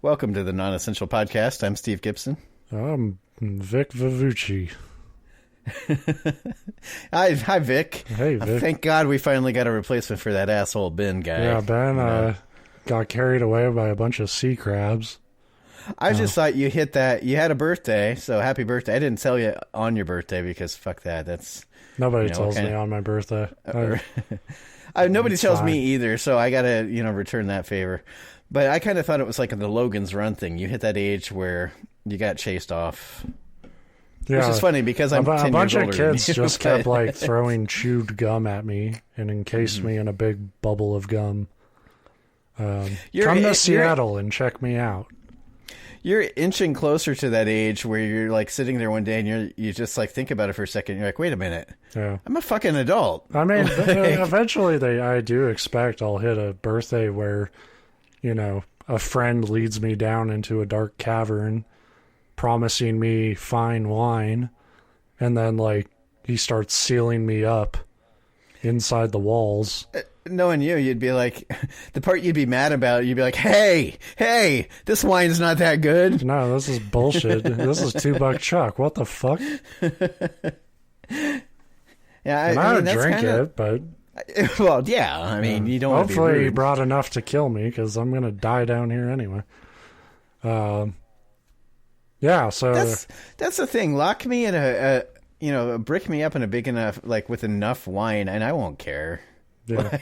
Welcome to the Non-Essential Podcast. I'm Steve Gibson. I'm Vic Vivucci. Hi, Vic. Hey, Vic. Thank God we finally got a replacement for that asshole Ben guy. Yeah, Ben got carried away by a bunch of sea crabs. I just thought you hit that. You had a birthday, so happy birthday. I didn't tell you on your birthday because fuck that. That's Nobody tells me on my birthday. Nobody tells me either, so I got to, return that favor. But I kind of thought it was like the Logan's Run thing. You hit that age where you got chased off. Yeah, which is funny because I'm 10 years older. A bunch of kids than you, just kept throwing chewed gum at me and encased me in a big bubble of gum. Come to Seattle and check me out. You're inching closer to that age where you're sitting there one day and you just think about it for a second. You're like, wait a minute. Yeah. I'm a fucking adult. I mean, eventually I do expect I'll hit a birthday where, a friend leads me down into a dark cavern promising me fine wine. And then he starts sealing me up inside the walls. Knowing you'd be like, the part you'd be mad about, you'd be like, hey, this wine's not that good. No, this is bullshit. This is $2 Chuck. What the fuck? Yeah, I would drink it, but... Well, yeah, I mean, you don't want to be hopefully rude. he brought enough to kill me, because I'm going to die down here anyway. Yeah, so... That's the thing. Lock me in brick me up in a big enough, with enough wine, and I won't care. Yeah.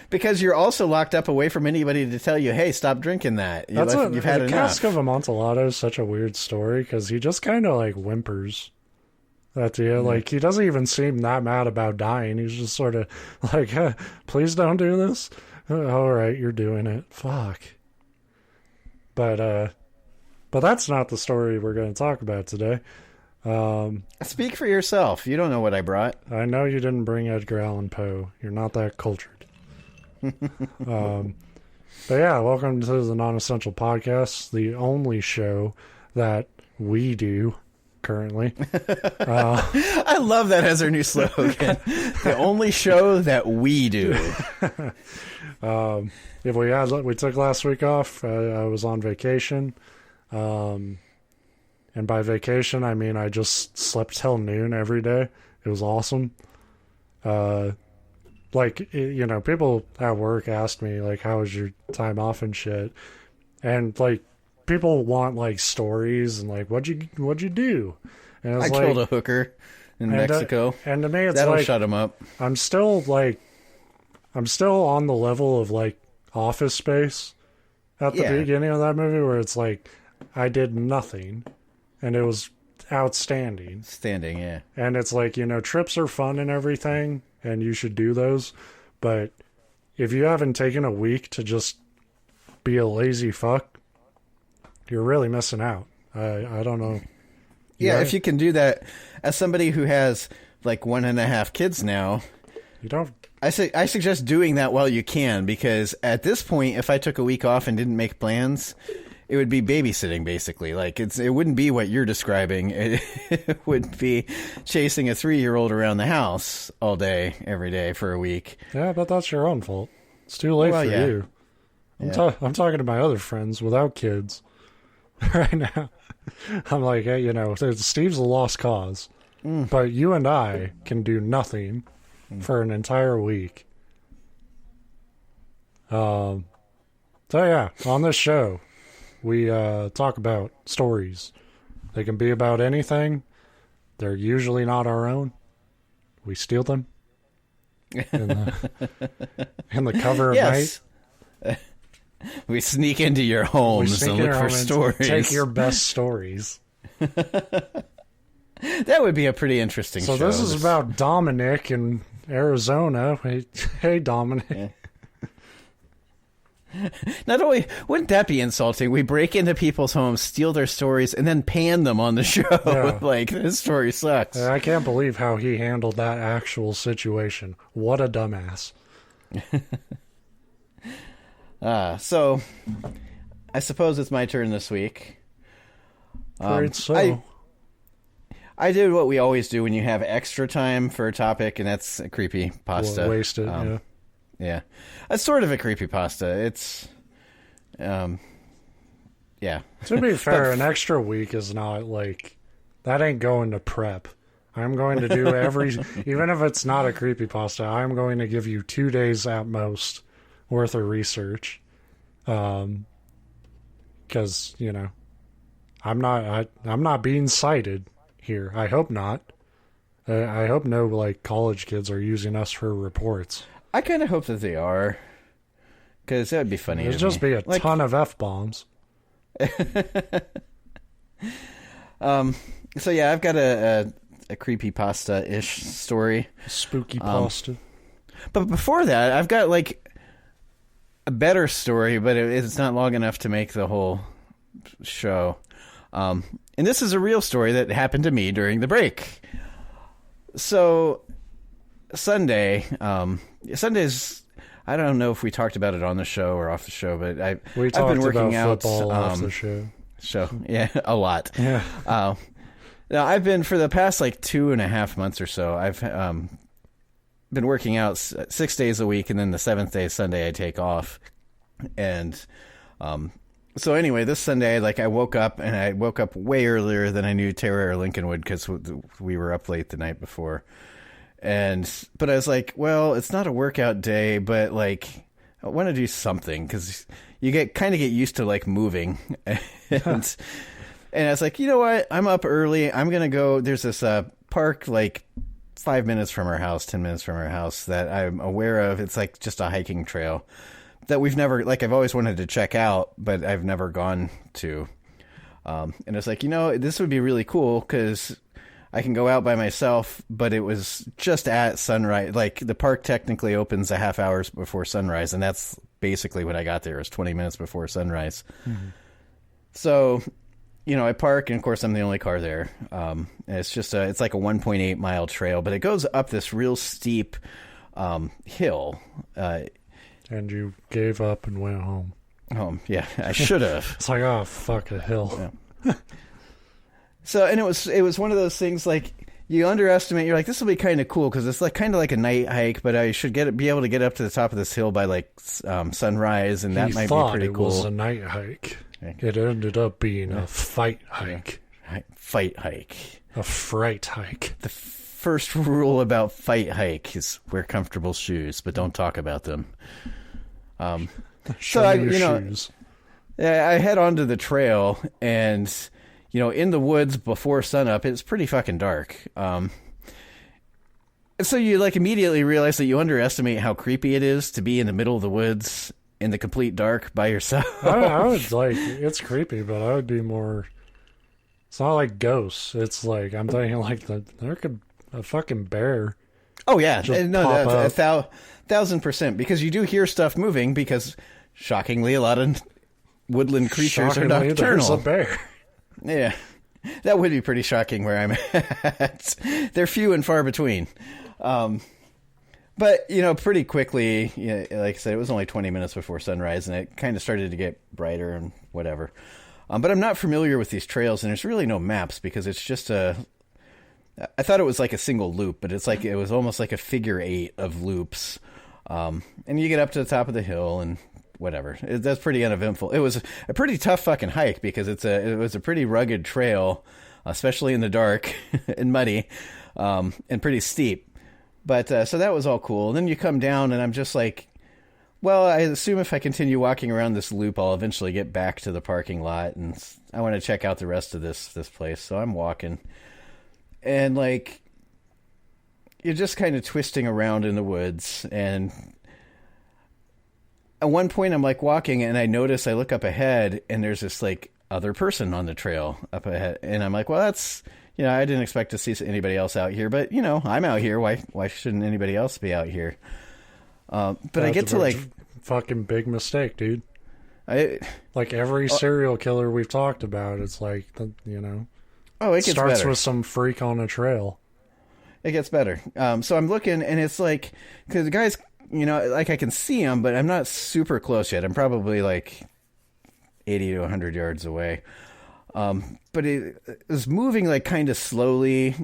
Because you're also locked up away from anybody to tell you, hey, stop drinking that. You've had enough. The Cask of Amontillado is such a weird story, because he just kind of whimpers at the end. He doesn't even seem that mad about dying. He's just sort of hey, please don't do this. All right, you're doing it. Fuck. But that's not the story we're going to talk about today. Speak for yourself. You don't know what I brought. I know you didn't bring Edgar Allan Poe. You're not that cultured. But yeah, welcome to the Non-Essential Podcast, the only show that we do currently. I love that as our new slogan. The only show that we do. We took last week off. I was on vacation. And by vacation, I mean I just slept till noon every day. It was awesome. People at work asked me, how was your time off and shit? And, people want, stories and, what'd you do? And I killed a hooker in Mexico. And to me, it's that'll shut him up. I'm still on the level of, Office Space at the beginning of that movie where it's I did nothing. And it was outstanding. Standing, yeah. And it's trips are fun and everything, and you should do those. But if you haven't taken a week to just be a lazy fuck, you're really missing out. I don't know. Yeah, if you can do that, as somebody who has 1.5 kids now, you don't. I suggest doing that while you can, because at this point, if I took a week off and didn't make plans, it would be babysitting, basically. It wouldn't be what you're describing. It would be chasing a 3-year-old around the house all day, every day for a week. Yeah, but that's your own fault. It's too late for you. I'm talking to my other friends without kids right now. I'm hey, Steve's a lost cause. But you and I can do nothing for an entire week. So yeah, on this show, we talk about stories. They can be about anything. They're usually not our own. We steal them in the cover of night. We sneak into your homes and look for stories. Take your best stories. That would be a pretty interesting show. So this is about Dominic in Arizona. Hey, Dominic. Yeah. Not only wouldn't that be insulting, we break into people's homes, steal their stories, and then pan them on the show. Yeah. This story sucks. I can't believe how he handled that actual situation. What a dumbass. So I suppose it's my turn this week. Great. So I did what we always do when you have extra time for a topic, and that's a creepypasta. Well, wasted, yeah. Yeah. It's sort of a creepypasta. It's yeah. To be fair, an extra week is not like that ain't going to prep. I'm going to do even if it's not a creepypasta, I'm going to give you 2 days at most worth of research. Because, I'm not being cited here. I hope not. I hope no, like, college kids are using us for reports. I kind of hope that they are. Because that would be funny. There'd just be a ton of F-bombs. So yeah, I've got a creepypasta-ish story. Spooky pasta. But before that, I've got like a better story, but it's not long enough to make the whole show. And this is a real story that happened to me during the break. So Sundays, I don't know if we talked about it on the show or off the show, but I've been working out football off the show. Yeah, a lot. Yeah. Now I've been for the past like 2.5 months or so. I've been working out 6 days a week, and then the 7th day, Sunday, I take off. And so anyway, this Sunday, like I woke up way earlier than I knew Tara or Lincoln would because we were up late the night before. But I was like, well, it's not a workout day, but like I want to do something because you kind of get used to like moving. And I was like, you know what? I'm up early. I'm going to go. There's this park like 5 minutes from our house, 10 minutes from our house that I'm aware of. It's like just a hiking trail that we've never, like I've always wanted to check out, but I've never gone to. And it's like, this would be really cool because I can go out by myself, but it was just at sunrise. Like the park technically opens a half hour before sunrise, and that's basically when I got there. It was 20 minutes before sunrise. Mm-hmm. So, I park, and of course I'm the only car there. And it's just it's like a 1.8 mile trail, but it goes up this real steep hill. And you gave up and went home. Yeah, I should have. It's like, oh, fuck, a hill. Yeah. So, and it was one of those things like you underestimate. You're like, this will be kind of cool because it's like kind of like a night hike, but I should be able to get up to the top of this hill by like sunrise, and that might be pretty cool. It was a night hike. It ended up being a fight hike. Fight hike. A fright hike. The first rule about fight hike is wear comfortable shoes, but don't talk about them. Show me your shoes. I head onto the trail, and in the woods before sunup, it's pretty fucking dark. So you like immediately realize that you underestimate how creepy it is to be in the middle of the woods in the complete dark by yourself. I would like, it's creepy, but I would be more, it's not like ghosts. It's like, I'm thinking like there could a fucking bear. Oh yeah. No, 1,000%, because you do hear stuff moving because shockingly a lot of woodland creatures are nocturnal. There's a bear. Yeah, that would be pretty shocking where I'm at. They're few and far between. But, pretty quickly, like I said, it was only 20 minutes before sunrise, and it kind of started to get brighter and whatever. But I'm not familiar with these trails, and there's really no maps because it's just I thought it was like a single loop, but it was almost like a figure 8 of loops. And you get up to the top of the hill and whatever. That's pretty uneventful. It was a pretty tough fucking hike because it was a pretty rugged trail, especially in the dark and muddy, and pretty steep. But so that was all cool. And then you come down, and I'm just like, well, I assume if I continue walking around this loop, I'll eventually get back to the parking lot, and I want to check out the rest of this place. So I'm walking, and like you're just kind of twisting around in the woods, and at one point I'm like walking, and I look up ahead, and there's this like other person on the trail up ahead, and I'm like, well, that's, I didn't expect to see anybody else out here, but I'm out here. Why shouldn't anybody else be out here? But I get to like fucking big mistake, dude. Like every Oh, serial killer we've talked about, it's like, it gets starts better. with some freak on a trail. It gets better. So I'm looking, and it's like, because the guy's, like I can see him, but I'm not super close yet. I'm probably like 80 to 100 yards away. But it was moving like kind of slowly,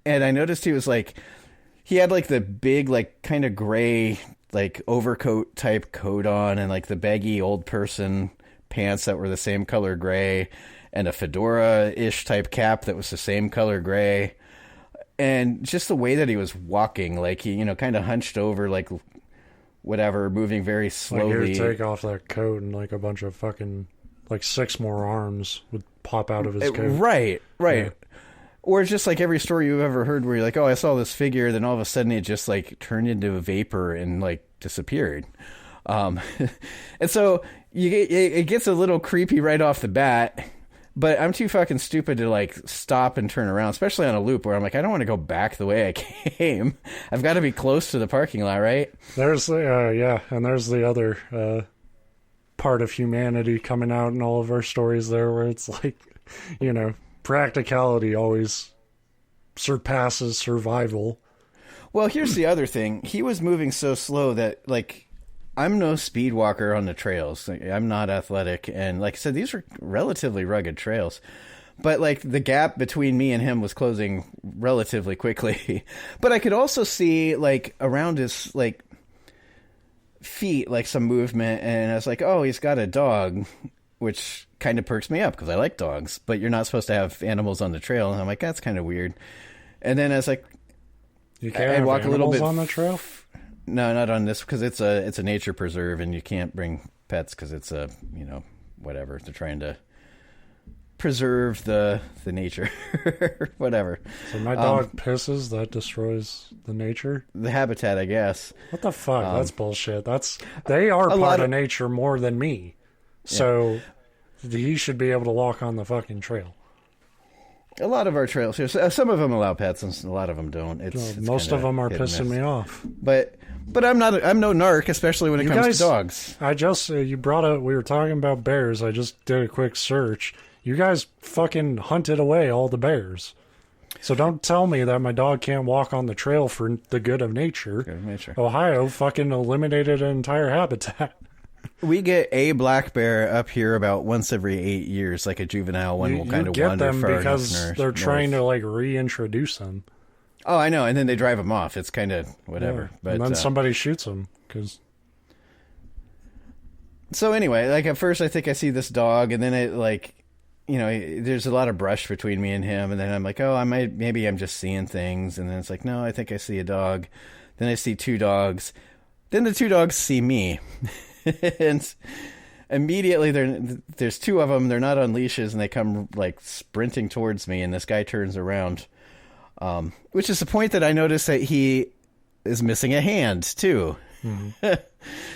and I noticed he had like the big, like kind of gray, like overcoat type coat on, and like the baggy old person pants that were the same color gray, and a fedora-ish type cap that was the same color gray. And just the way that he was walking, like he, kind of hunched over, like whatever, moving very slowly. Like, he'd take off that coat and like a bunch of fucking, like 6 more arms would pop out of his coat. Right. Yeah. Or it's just like every story you've ever heard where you're like, oh, I saw this figure, then all of a sudden it just like turned into a vapor and like disappeared. And so it gets a little creepy right off the bat, but I'm too fucking stupid to like stop and turn around, especially on a loop where I'm like, I don't want to go back the way I came. I've got to be close to the parking lot, right? There's the, and there's the other part of humanity coming out in all of our stories there where it's like, practicality always surpasses survival. Well, here's the other thing. He was moving so slow that, like, I'm no speed walker on the trails. I'm not athletic. And like I said, these were relatively rugged trails. But, like, the gap between me and him was closing relatively quickly. But I could also see, like, around his, like, feet, like, some movement. And I was like, oh, he's got a dog, which kind of perks me up because I like dogs, but you're not supposed to have animals on the trail. And I'm like, that's kind of weird. And then I was like, you can't walk a little bit on the trail. No, not on this because it's a nature preserve, and you can't bring pets because it's a whatever. They're trying to preserve the nature, whatever. So my dog pisses, that destroys the nature, the habitat, I guess. What the fuck? That's bullshit. They are part of nature more than me. So he should be able to walk on the fucking trail. A lot of our trails here, some of them allow pets, and a lot of them don't. It's most of them are pissing me off. But I'm no narc, especially when it comes to dogs. I just you brought up. We were talking about bears. I just did a quick search. You guys fucking hunted away all the bears. So don't tell me that my dog can't walk on the trail for the good of nature. Good of nature. Ohio fucking eliminated an entire habitat. We get a black bear up here about once every 8 years, like a juvenile one will kind of wander them far because they're trying to like reintroduce them. Oh, I know, and then they drive them off. It's kind of whatever. Yeah. But and then somebody shoots them because. So anyway, like at first I think I see this dog, and then it like, there's a lot of brush between me and him, and then I'm like, oh, maybe I'm just seeing things, and then it's like, no, I think I see a dog. Then I see 2 dogs. Then the 2 dogs see me. And immediately there's 2 of them. They're not on leashes, and they come like sprinting towards me. And this guy turns around, which is the point that I notice that he is missing a hand too. Mm-hmm.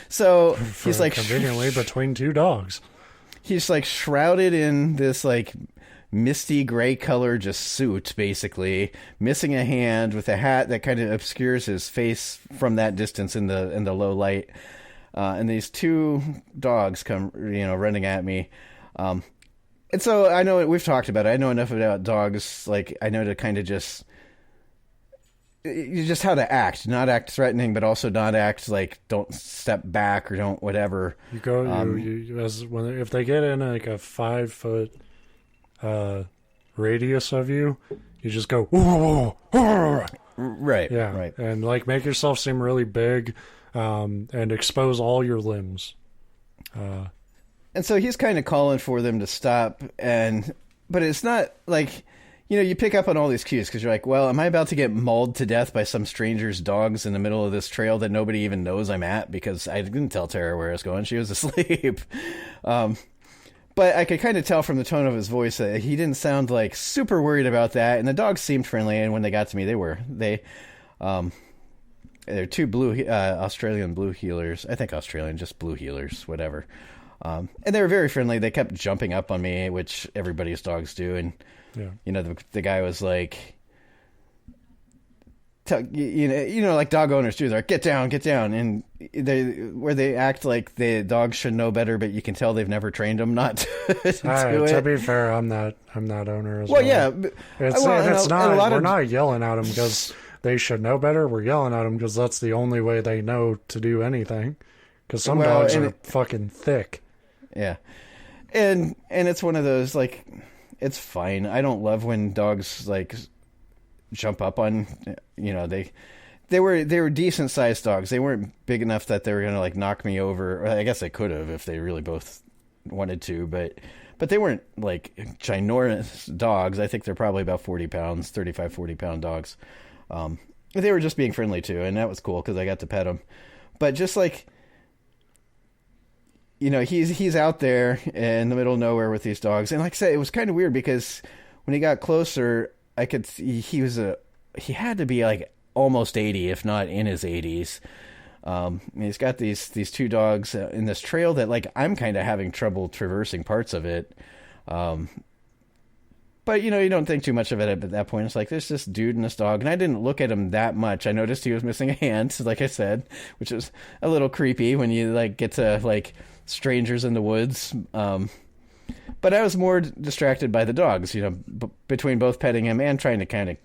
So he's like conveniently between 2 dogs. He's like shrouded in this like misty gray color just suit, basically missing a hand with a hat that kind of obscures his face from that distance in the low light. And these 2 dogs come, running at me. And so I know we've talked about it. I know enough about dogs. Like I know to kind of just how to act, not act threatening, but also not act like don't step back or don't whatever. You go, if they get in like a 5 foot, radius of you, you just go, whoa, whoa. Right. Yeah. Right. And like make yourself seem really big. And expose all your limbs. And so he's kind of calling for them to stop, but it's not like, you pick up on all these cues because you're like, well, am I about to get mauled to death by some stranger's dogs in the middle of this trail that nobody even knows I'm at because I didn't tell Tara where I was going. She was asleep. But I could kind of tell from the tone of his voice that he didn't sound like super worried about that. And the dogs seemed friendly. And when they got to me, they're 2 blue Australian blue heelers. I think Australian, just blue heelers, whatever. And they were very friendly. They kept jumping up on me, which everybody's dogs do. And the guy was like, like dog owners do. They're like, get down. And they act like the dogs should know better, but you can tell they've never trained them not to do it. To be fair, I'm that owner as well. Well, yeah, we're not yelling at them because they should know better. We're yelling at them because that's the only way they know to do anything. Because some dogs are fucking thick. Yeah. And it's one of those, like, it's fine. I don't love when dogs, like, jump up on, they were decent sized dogs. They weren't big enough that they were going to, like, knock me over. I guess they could have if they really both wanted to, but they weren't like ginormous dogs. I think they're probably about 40 pounds, 35, 40-pound dogs. They were just being friendly too, and that was cool because I got to pet them. But just like, you know, he's out there in the middle of nowhere with these dogs, and like I said, it was kind of weird because when he got closer, I could see he had to be like almost 80, if not in his 80s. He's got these two dogs in this trail that like I'm kind of having trouble traversing parts of it. But, you know, you don't think too much of it at that point. It's like, there's this dude and this dog. And I didn't look at him that much. I noticed he was missing a hand, like I said, which was a little creepy when you, like, get to, like, strangers in the woods. But I was more distracted by the dogs, you know, between both petting him and trying to kind of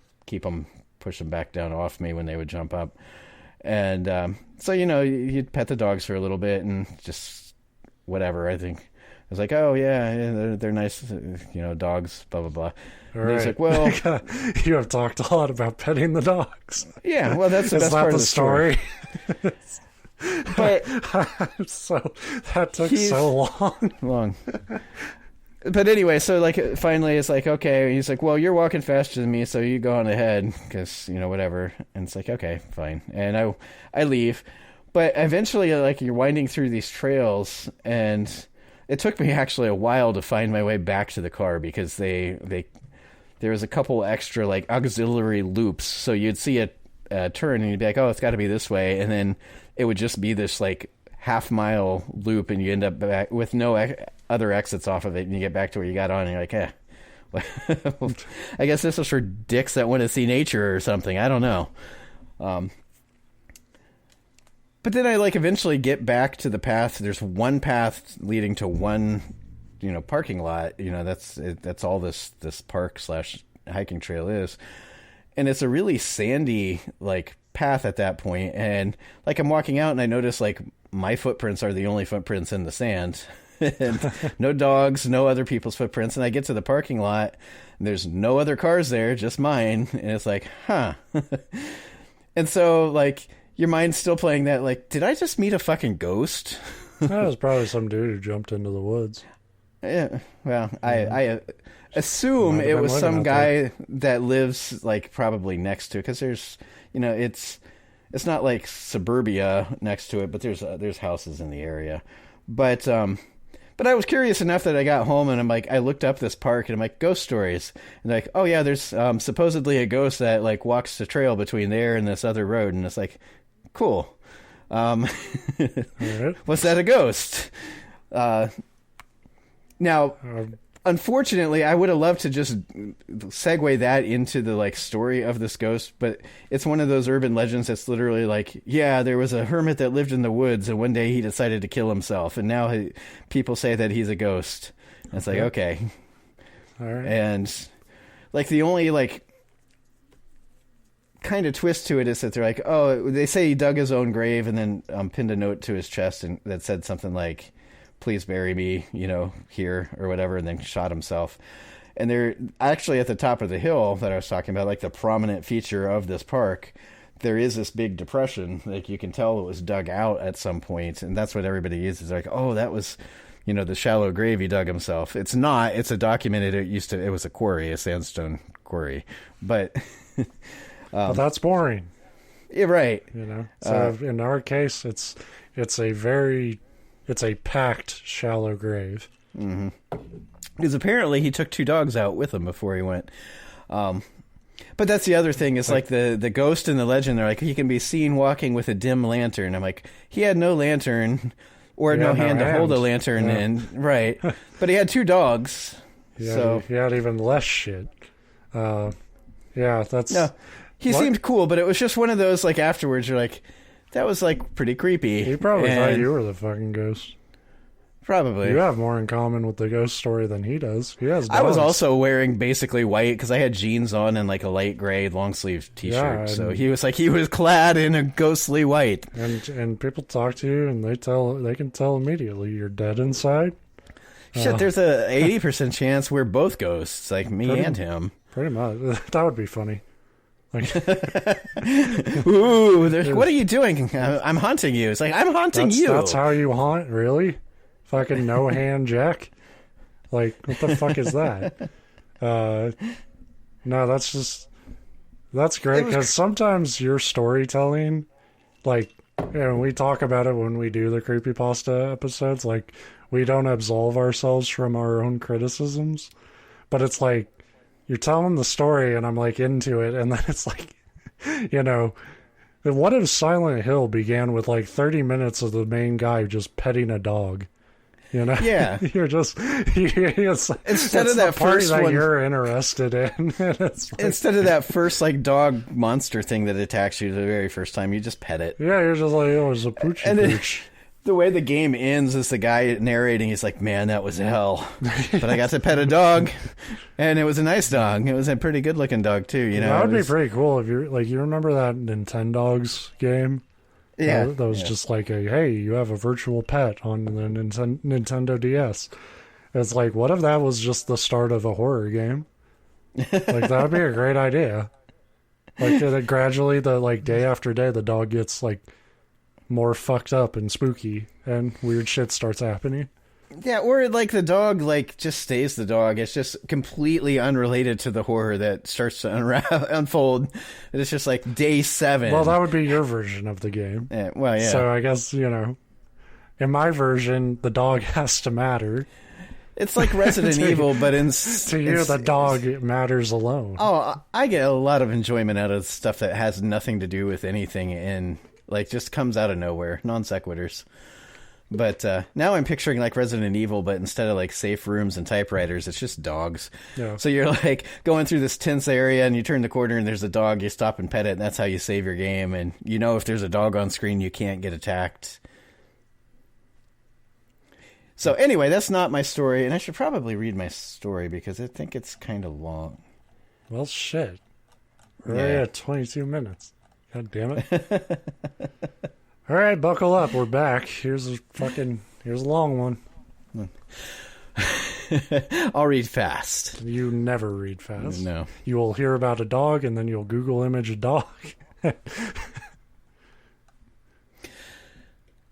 push him back down off me when they would jump up. And so, you know, you'd pet the dogs for a little bit and just whatever, I think. I was like, oh, yeah, they're nice, you know, dogs, blah, blah, blah. And he's like, well... You have talked a lot about petting the dogs. Yeah, well, that's the best part of the story. But so that took so long. But anyway, so, like, finally it's like, okay. He's like, well, you're walking faster than me, so you go on ahead because, you know, whatever. And it's like, okay, fine. And I leave. But eventually, like, you're winding through these trails, and... It took me actually a while to find my way back to the car because there was a couple extra like auxiliary loops. So you'd see a turn and you'd be like, oh, it's got to be this way. And then it would just be this like half-mile loop and you end up back with no other exits off of it. And you get back to where you got on and you're like, well, I guess this was for dicks that want to see nature or something. I don't know. But then I like eventually get back to the path. There's one path leading to one, you know, parking lot. You know, that's all this park / hiking trail is. And it's a really sandy like path at that point. And like I'm walking out and I notice like my footprints are the only footprints in the sand. And no dogs, no other people's footprints. And I get to the parking lot and there's no other cars there, just mine. And it's like, huh. And so like... Your mind's still playing that, like, did I just meet a fucking ghost? That was probably some dude who jumped into the woods. Yeah, well, I assume it was some guy that lives, like, probably next to it, because there's, you know, it's not like suburbia next to it, but there's houses in the area. But I was curious enough that I got home and I'm like, I looked up this park and I'm like, ghost stories. And like, oh yeah, there's supposedly a ghost that like walks the trail between there and this other road. And it's like, cool. Was that a ghost? Now, unfortunately, I would have loved to just segue that into the like story of this ghost, but it's one of those urban legends that's literally like, yeah, there was a hermit that lived in the woods, and one day he decided to kill himself, and now people say that he's a ghost. And it's like, okay, all right, and like the only like kind of twist to it is that they're like, oh, they say he dug his own grave and then pinned a note to his chest and that said something like, please bury me, you know, here or whatever, and then shot himself. And they're actually at the top of the hill that I was talking about, like the prominent feature of this park, there is this big depression. Like you can tell it was dug out at some point, and that's what everybody uses. Like, oh, that was, you know, the shallow grave he dug himself. It's not. It's a documented. It was a quarry, a sandstone quarry, but. Well, that's boring. Yeah, right. You know, so in our case, it's a packed shallow grave. Mm-hmm. Because apparently he took 2 dogs out with him before he went. But that's the other thing. Is like the ghost in the legend. They're like, he can be seen walking with a dim lantern. I'm like, he had no lantern or no hand to hold a lantern in. Right. But he had 2 dogs. Yeah, so he had even less shit. Yeah, that's... No, he seemed cool, but it was just one of those, like, afterwards, you're like, that was, like, pretty creepy. He probably thought you were the fucking ghost. Probably. You have more in common with the ghost story than he does. He has dogs. I was also wearing basically white because I had jeans on and, like, a light gray long-sleeve T-shirt. So he was clad in a ghostly white. And people talk to you, and they can tell immediately you're dead inside. Shit, there's a 80% chance we're both ghosts, like me and him. Pretty much. That would be funny. Like, ooh, what are you doing? I'm haunting you. It's like, I'm haunting you. That's how you haunt? Really? Fucking no hand Jack? Like, what the fuck is that? No, that's great, because sometimes your storytelling, like, we talk about it when we do the creepypasta episodes, like, we don't absolve ourselves from our own criticisms, but it's like, you're telling the story and I'm like into it, and then it's like, what if Silent Hill began with like 30 minutes of the main guy just petting a dog? Yeah. You're just instead of that first that one you're interested in. Instead of that first like dog monster thing that attacks you the very first time, you just pet it. Yeah, you're just like, oh, it's a poochie pooch. The way the game ends is the guy narrating. He's like, "Man, that was hell, but I got to pet a dog, and it was a nice dog. It was a pretty good looking dog too. That would be pretty cool if you're like, you remember that Nintendogs game? Yeah, that was just like hey, you have a virtual pet on the Nintendo DS. It's like, what if that was just the start of a horror game? Like, that would be a great idea. Like, that gradually, day after day, the dog gets like more fucked up and spooky, and weird shit starts happening. Yeah, or like the dog just stays the dog. It's just completely unrelated to the horror that starts to unfold. It's just like day 7. Well, that would be your version of the game. Yeah, well, yeah. So I guess, in my version, the dog has to matter. It's like Resident Evil, but to you, the dog matters alone. Oh, I get a lot of enjoyment out of stuff that has nothing to do with anything and just comes out of nowhere, non sequiturs. But now I'm picturing like Resident Evil, but instead of like safe rooms and typewriters, it's just dogs. Yeah. So you're like going through this tense area and you turn the corner and there's a dog, you stop and pet it, and that's how you save your game. And if there's a dog on screen, you can't get attacked. So anyway, that's not my story, and I should probably read my story because I think it's kind of long. Well, shit. We're already at 22 minutes. God damn it. All right, buckle up. We're back. Here's a long one. I'll read fast. You never read fast. No. You will hear about a dog, and then you'll Google image a dog.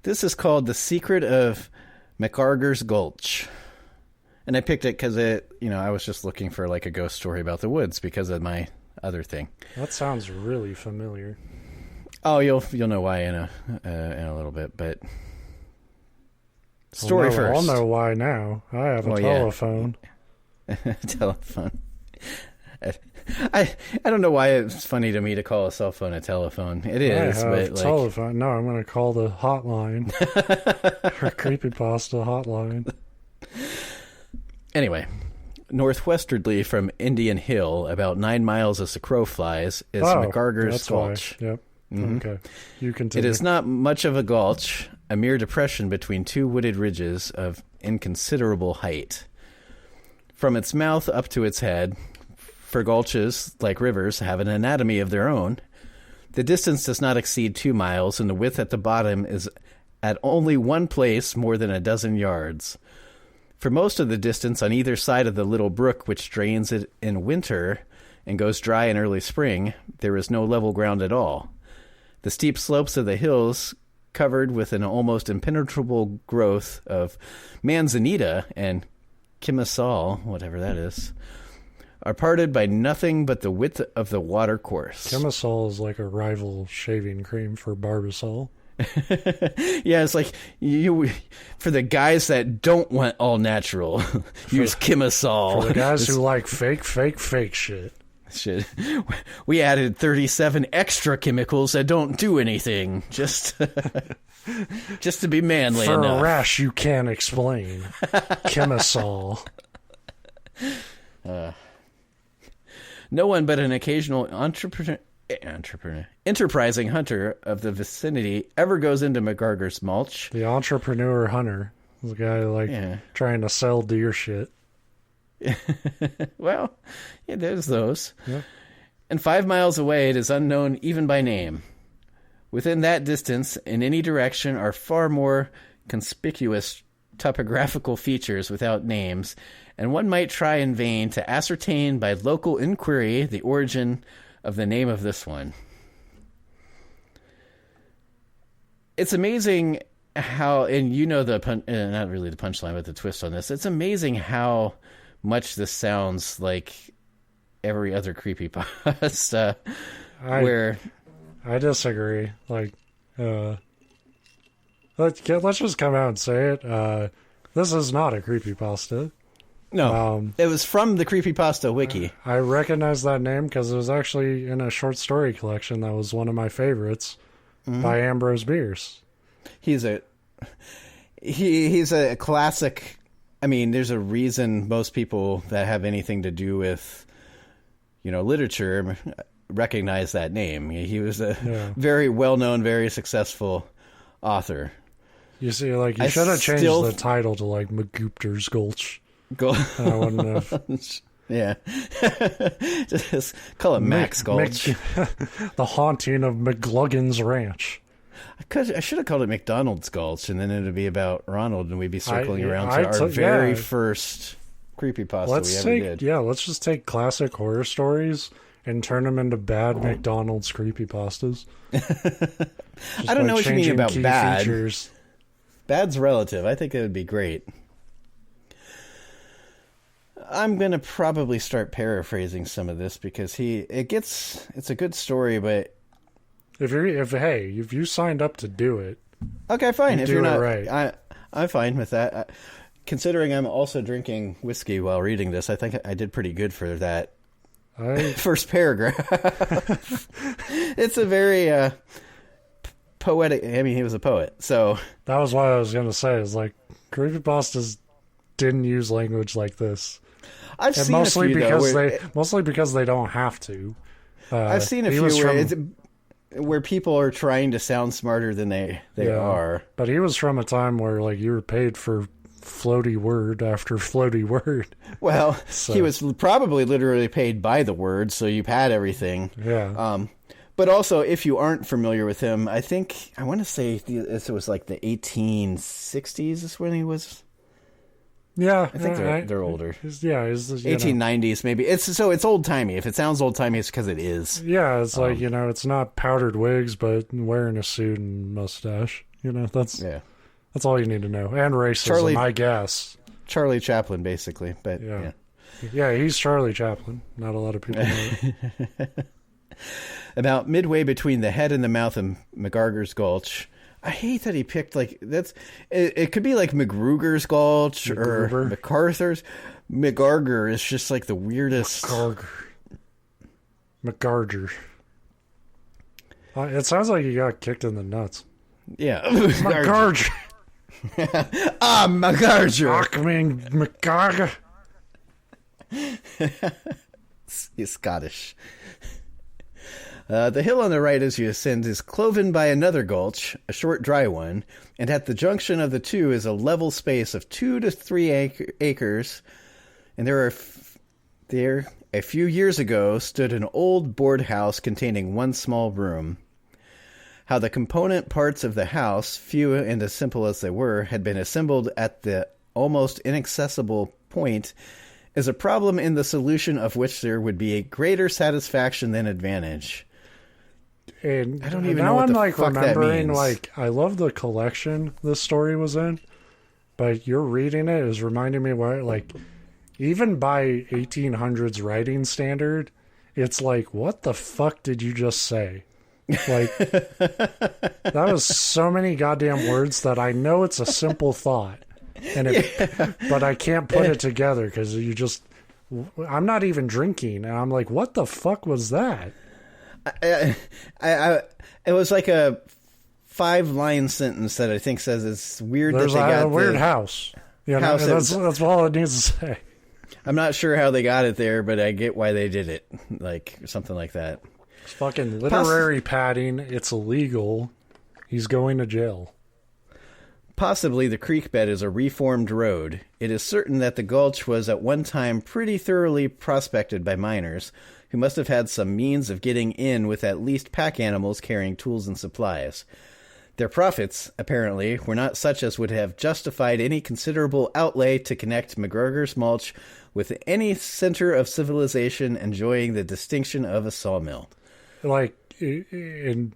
This is called The Secret of MacArger's Gulch. And I picked it because I was just looking for like a ghost story about the woods because of my other thing. That sounds really familiar. Oh, you'll know why in a little bit, but story first. I'll know why now. I have a telephone. Yeah. Telephone. I don't know why it's funny to me to call a cell phone a telephone. It is, but telephone. No, I'm going to call the hotline. Or creepypasta hotline. Anyway, northwesterly from Indian Hill, about 9 miles as the crow flies, is MacArger's Gulch. Why. Yep. Mm-hmm. Okay. You continue. It is not much of a gulch, a mere depression between two wooded ridges of inconsiderable height. From its mouth up to its head, for gulches, like rivers, have an anatomy of their own, the distance does not exceed 2 miles, and the width at the bottom is at only one place more than a dozen yards. For most of the distance on either side of the little brook which drains it in winter and goes dry in early spring, there is no level ground at all. The steep slopes of the hills, covered with an almost impenetrable growth of manzanita and chimasal, whatever that is, are parted by nothing but the width of the water course. Chimasal is like a rival shaving cream for Barbasol. Yeah, it's like for the guys that don't want all natural, use Chimasal. For the guys who like fake shit. We added 37 extra chemicals that don't do anything, just to be manly for enough. For a rash you can't explain. Chimasal. No one but an occasional enterprising hunter of the vicinity ever goes into MacArger's mulch. The entrepreneur hunter. The guy trying to sell deer shit. Well, yeah, there's those. Yeah. And 5 miles away, it is unknown even by name. Within that distance, in any direction, are far more conspicuous topographical features without names, and one might try in vain to ascertain by local inquiry the origin of the name of this one. It's amazing how, and you know not really the punchline, but the twist on this. It's amazing how much this sounds like every other creepypasta. I disagree. Like, let's just come out and say it. This is not a creepypasta. No, it was from the Creepypasta Wiki. I recognize that name because it was actually in a short story collection that was one of my favorites by Ambrose Bierce. He's a classic. I mean, there's a reason most people that have anything to do with, literature recognize that name. He was a very well-known, very successful author. You see, like, you should have changed the title to, like, MacArger's Gulch. I wouldn't have. Yeah. Just call it Max Gulch. The Haunting of McGluggan's Ranch. I should have called it McDonald's Gulch, and then it would be about Ronald, and we'd be circling around to our very first creepypasta we ever did. Yeah, let's just take classic horror stories and turn them into bad McDonald's creepypastas. I don't know what you mean about bad. Features. Bad's relative. I think it would be great. I'm going to probably start paraphrasing some of this because it's a good story, but if you signed up to do it, okay, fine. If you're not right, I'm fine with that. Considering I'm also drinking whiskey while reading this, I think I did pretty good for that first paragraph. It's a very poetic. I mean, he was a poet, so that was what I was going to say. Is like creepypastas didn't use language like this. I've seen mostly because they don't have to. I've seen a few where people are trying to sound smarter than they are. But he was from a time where like you were paid for floaty word after floaty word. Well, he was probably literally paid by the word, so you've had everything. Yeah. But also, if you aren't familiar with him, I want to say it was like the 1860s is when he was. Yeah, I think they're older. He's 1890s maybe. It's old timey. If it sounds old timey, it's because it is. Yeah, it's like it's not powdered wigs, but wearing a suit and mustache. That's all you need to know. And racism, I guess. Charlie Chaplin, basically. But yeah, he's Charlie Chaplin. Not a lot of people know it. About midway between the head and the mouth of MacArger's Gulch. I hate that he picked it could be like MacGruger's Gulch or MacArthur's. MacArger is just like the weirdest. MacArger. It sounds like he got kicked in the nuts. Yeah. MacArger. MacArger. MacArger. He's Scottish. The hill on the right as you ascend is cloven by another gulch, a short dry one, and at the junction of the two is a level space of 2 to 3 acres, and there a few years ago stood an old board house containing one small room. How the component parts of the house, few and as simple as they were, had been assembled at the almost inaccessible point is a problem in the solution of which there would be a greater satisfaction than advantage. And I don't even know what the fuck that means. Like, I love the collection this story was in, but you're reading it is reminding me why, like, even by 1800s writing standard, it's like, what the fuck did you just say? Like, that was so many goddamn words that I know it's a simple thought, but I can't put it together because I'm not even drinking, and I'm like, what the fuck was that? It was like a 5-line sentence that I think says it's weird There's that they got a weird house. That's all it needs to say. I'm not sure how they got it there, but I get why they did it, like something like that. It's fucking literary padding. It's illegal. He's going to jail. Possibly the creek bed is a reformed road. It is certain that the gulch was at one time pretty thoroughly prospected by miners, who must have had some means of getting in with at least pack animals carrying tools and supplies. Their profits, apparently, were not such as would have justified any considerable outlay to connect MacArger's Mulch with any center of civilization enjoying the distinction of a sawmill. Like, and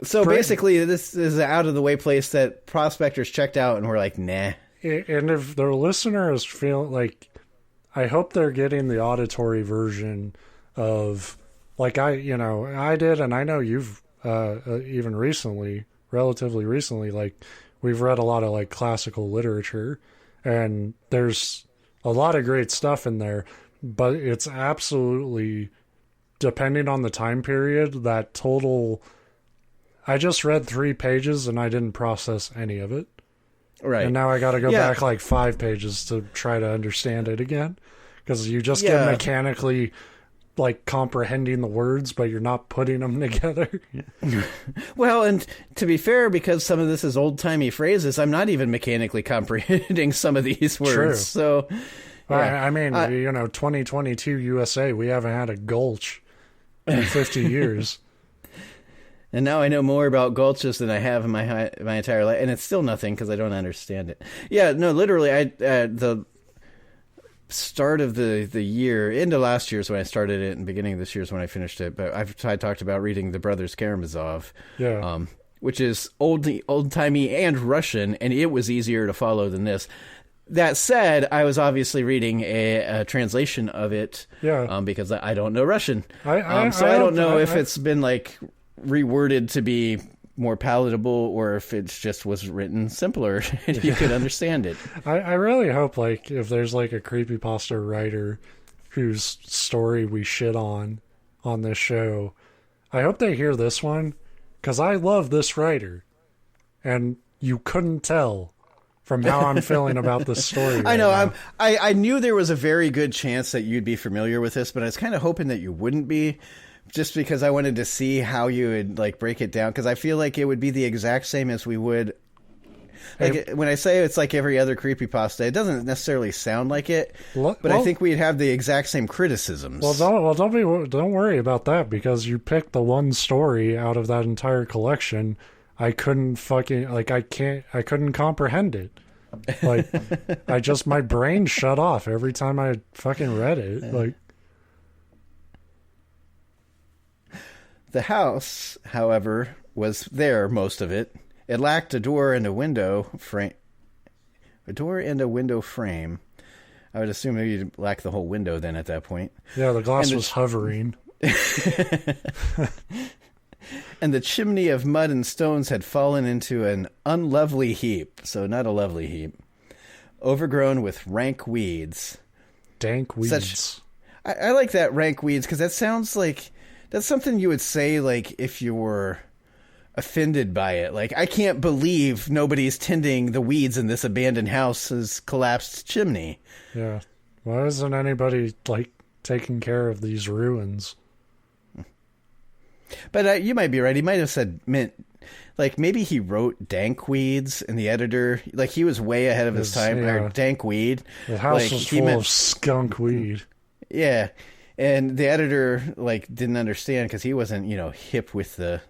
So basically, this is an out-of-the-way place that prospectors checked out and were like, nah. And if the listener is feeling like, I hope they're getting the auditory version of, like I did, and I know you've even recently, relatively recently, like we've read a lot of like classical literature, and there's a lot of great stuff in there, but it's absolutely, depending on the time period, that total... I just read 3 pages and I didn't process any of it. Right. And now I got to go back like 5 pages to try to understand it again. Because you just get mechanically like comprehending the words, but you're not putting them together. Well, and to be fair, because some of this is old-timey phrases, I'm not even mechanically comprehending some of these words. True. So, yeah. I mean, 2022 USA, we haven't had a Gulch in 50 years. And now I know more about Gulches than I have in my entire life, and it's still nothing because I don't understand it. Yeah, no, literally, the start of the year, into last year's when I started it, and beginning of this year's when I finished it. But I talked about reading the Brothers Karamazov, which is old-timey and Russian, and it was easier to follow than this. That said, I was obviously reading a translation of it, because I don't know Russian, so I don't know if it's been like reworded to be more palatable or if it just was written simpler and you could understand it. I really hope, like, if there's like a creepypasta writer whose story we shit on this show, I hope they hear this one, because I love this writer and you couldn't tell from how I'm feeling about this story right I know now. I knew there was a very good chance that you'd be familiar with this, but I was kind of hoping that you wouldn't be, just because I wanted to see how you would like break it down, because I feel like it would be the exact same as we would. Like, when I say it's like every other creepypasta, it doesn't necessarily sound like it, but I think we'd have the exact same criticisms. Don't worry about that, because you picked the one story out of that entire collection. I couldn't comprehend it. Like, my brain shut off every time I fucking read it. Like, the house, however, was there, most of it. It lacked a door and a window frame. I would assume maybe you'd lack the whole window then at that point. Yeah, the glass was hovering. And the chimney of mud and stones had fallen into an unlovely heap. So not a lovely heap. Overgrown with rank weeds. Dank weeds. I like that, rank weeds, because that sounds like... That's something you would say, like, if you were offended by it. Like, I can't believe nobody's tending the weeds in this abandoned house's collapsed chimney. Yeah. Why isn't anybody, like, taking care of these ruins? But you might be right. He might have said, like, maybe he wrote dank weeds, and the editor, like, he was way ahead of his time. Or dank weed. The house was full of skunk weed. Yeah. And the editor, like, didn't understand because he wasn't, hip with the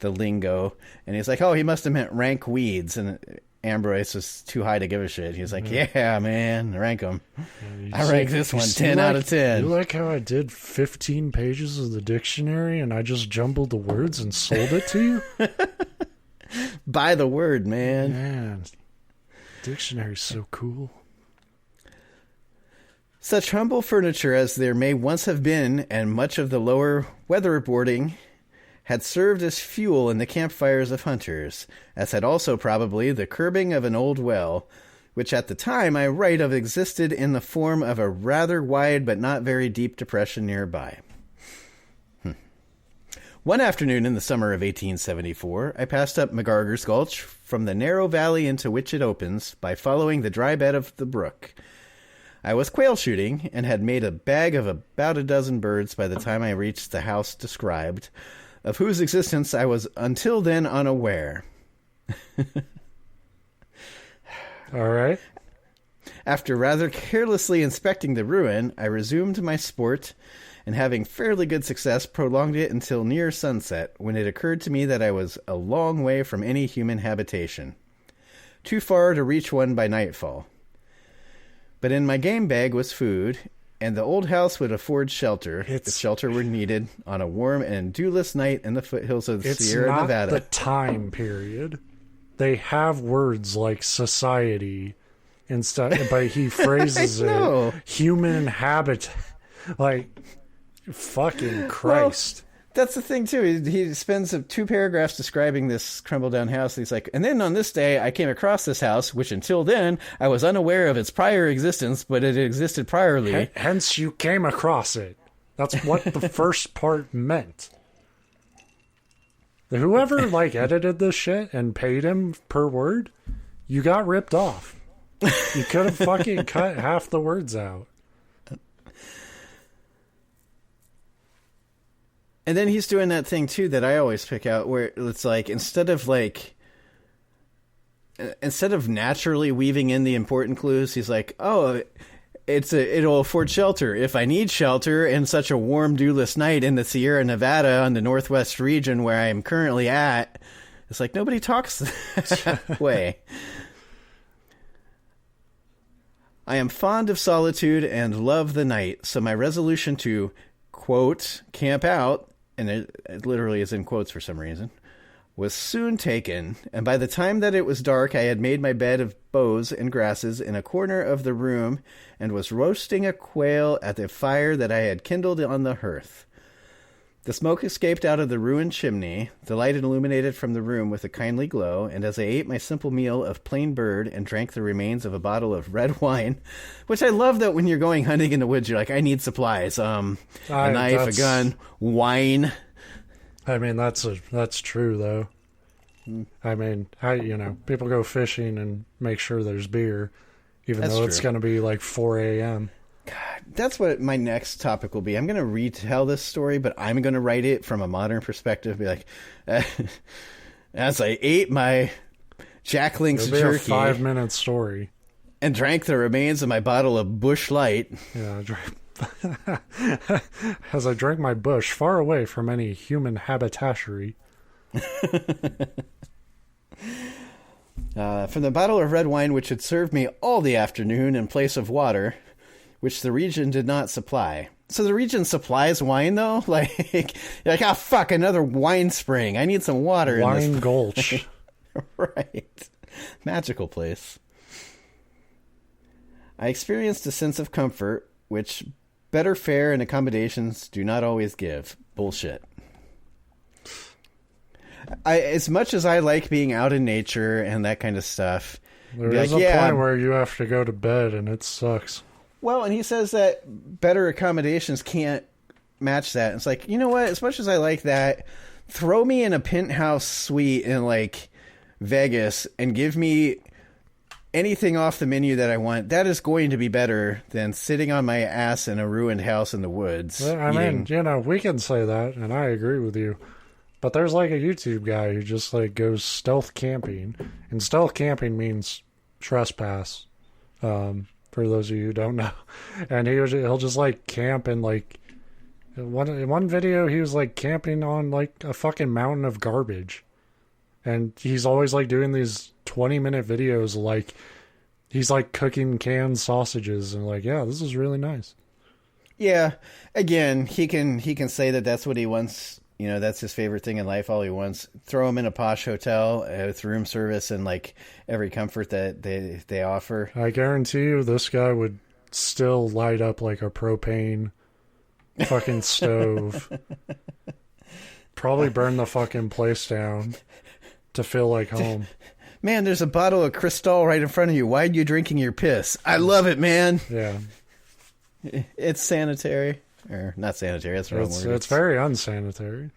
lingo. And he's like, oh, he must have meant rank weeds. And Ambrose was too high to give a shit. He was like, yeah, man, rank them. I rank this one 10 out of 10. You like how I did 15 pages of the dictionary and I just jumbled the words and sold it to you? By the word, man. Man, dictionary's so cool. Such humble furniture as there may once have been, and much of the lower weatherboarding, had served as fuel in the campfires of hunters, as had also probably the curbing of an old well, which at the time I write of existed in the form of a rather wide but not very deep depression nearby. One afternoon in the summer of 1874, I passed up MacArger's Gulch from the narrow valley into which it opens by following the dry bed of the brook. I was quail shooting and had made a bag of about a dozen birds by the time I reached the house described, of whose existence I was until then unaware. All right. After rather carelessly inspecting the ruin, I resumed my sport, and having fairly good success, prolonged it until near sunset, when it occurred to me that I was a long way from any human habitation. Too far to reach one by nightfall. But in my game bag was food, and the old house would afford shelter if shelter were needed on a warm and dewless night in the foothills of the Sierra Nevada. It's not the time period. They have words like society and stuff, but he phrases it human habitat. Like, fucking Christ. Well, that's the thing, too. He spends 2 paragraphs describing this crumbled down house. He's like, and then on this day, I came across this house, which until then, I was unaware of its prior existence, but it existed priorly. Hence, you came across it. That's what the first part meant. Whoever, edited this shit and paid him per word, you got ripped off. You could have fucking cut half the words out. And then he's doing that thing, too, that I always pick out, where it's like, instead of naturally weaving in the important clues, he's like, oh, it'll afford shelter. If I need shelter in such a warm, dewless night in the Sierra Nevada on the northwest region where I am currently at, it's like, nobody talks that way. I am fond of solitude and love the night, so my resolution to, quote, camp out, and it literally is in quotes for some reason, was soon taken, and by the time that it was dark, I had made my bed of boughs and grasses in a corner of the room, and was roasting a quail at the fire that I had kindled on the hearth. The smoke escaped out of the ruined chimney, the light illuminated from the room with a kindly glow, and as I ate my simple meal of plain bird and drank the remains of a bottle of red wine, which I love that when you're going hunting in the woods, you're like, I need supplies, a knife, a gun, wine. I mean, that's true, though. I mean, people go fishing and make sure there's beer, even though it's going to be 4 a.m. God, that's what my next topic will be. I'm going to retell this story, but I'm going to write it from a modern perspective. Be like, as I ate my Jack Link's jerky, a 5-minute story, and drank the remains of my bottle of Busch Light. Yeah, as I drank my bush far away from any human haberdashery. From the bottle of red wine, which had served me all the afternoon in place of water, which the region did not supply. So the region supplies wine, though? You're like, oh, fuck, another wine spring. I need some water in this. Wine Gulch. Right. Magical place. I experienced a sense of comfort, which better fare and accommodations do not always give. Bullshit. As much as I like being out in nature and that kind of stuff, there is a point where you have to go to bed and it sucks. Well, and he says that better accommodations can't match that. It's like, you know what? As much as I like that, throw me in a penthouse suite in Vegas and give me anything off the menu that I want. That is going to be better than sitting on my ass in a ruined house in the woods. Well, I mean, we can say that, and I agree with you. But there's a YouTube guy who just goes stealth camping, and stealth camping means trespass. For those of you who don't know, and he'll just camp in in one video he was camping on a fucking mountain of garbage, and he's always doing these 20-minute videos he's cooking canned sausages and yeah, this is really nice. Yeah, again, he can say that that's what he wants. That's his favorite thing in life, all he wants. Throw him in a posh hotel with room service and every comfort that they offer. I guarantee you this guy would still light up a propane fucking stove. Probably burn the fucking place down to feel like home. Man, there's a bottle of Cristal right in front of you. Why are you drinking your piss? I love it, man. Yeah. It's sanitary. Or not sanitary, that's the wrong word. It's very unsanitary.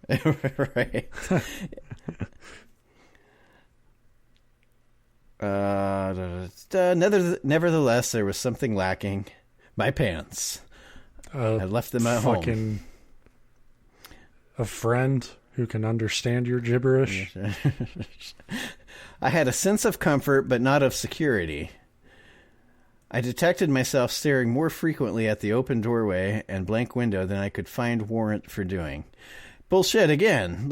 Right. Nevertheless, there was something lacking. My pants. I left them at home. A friend who can understand your gibberish. I had a sense of comfort, but not of security. I detected myself staring more frequently at the open doorway and blank window than I could find warrant for doing. Bullshit again.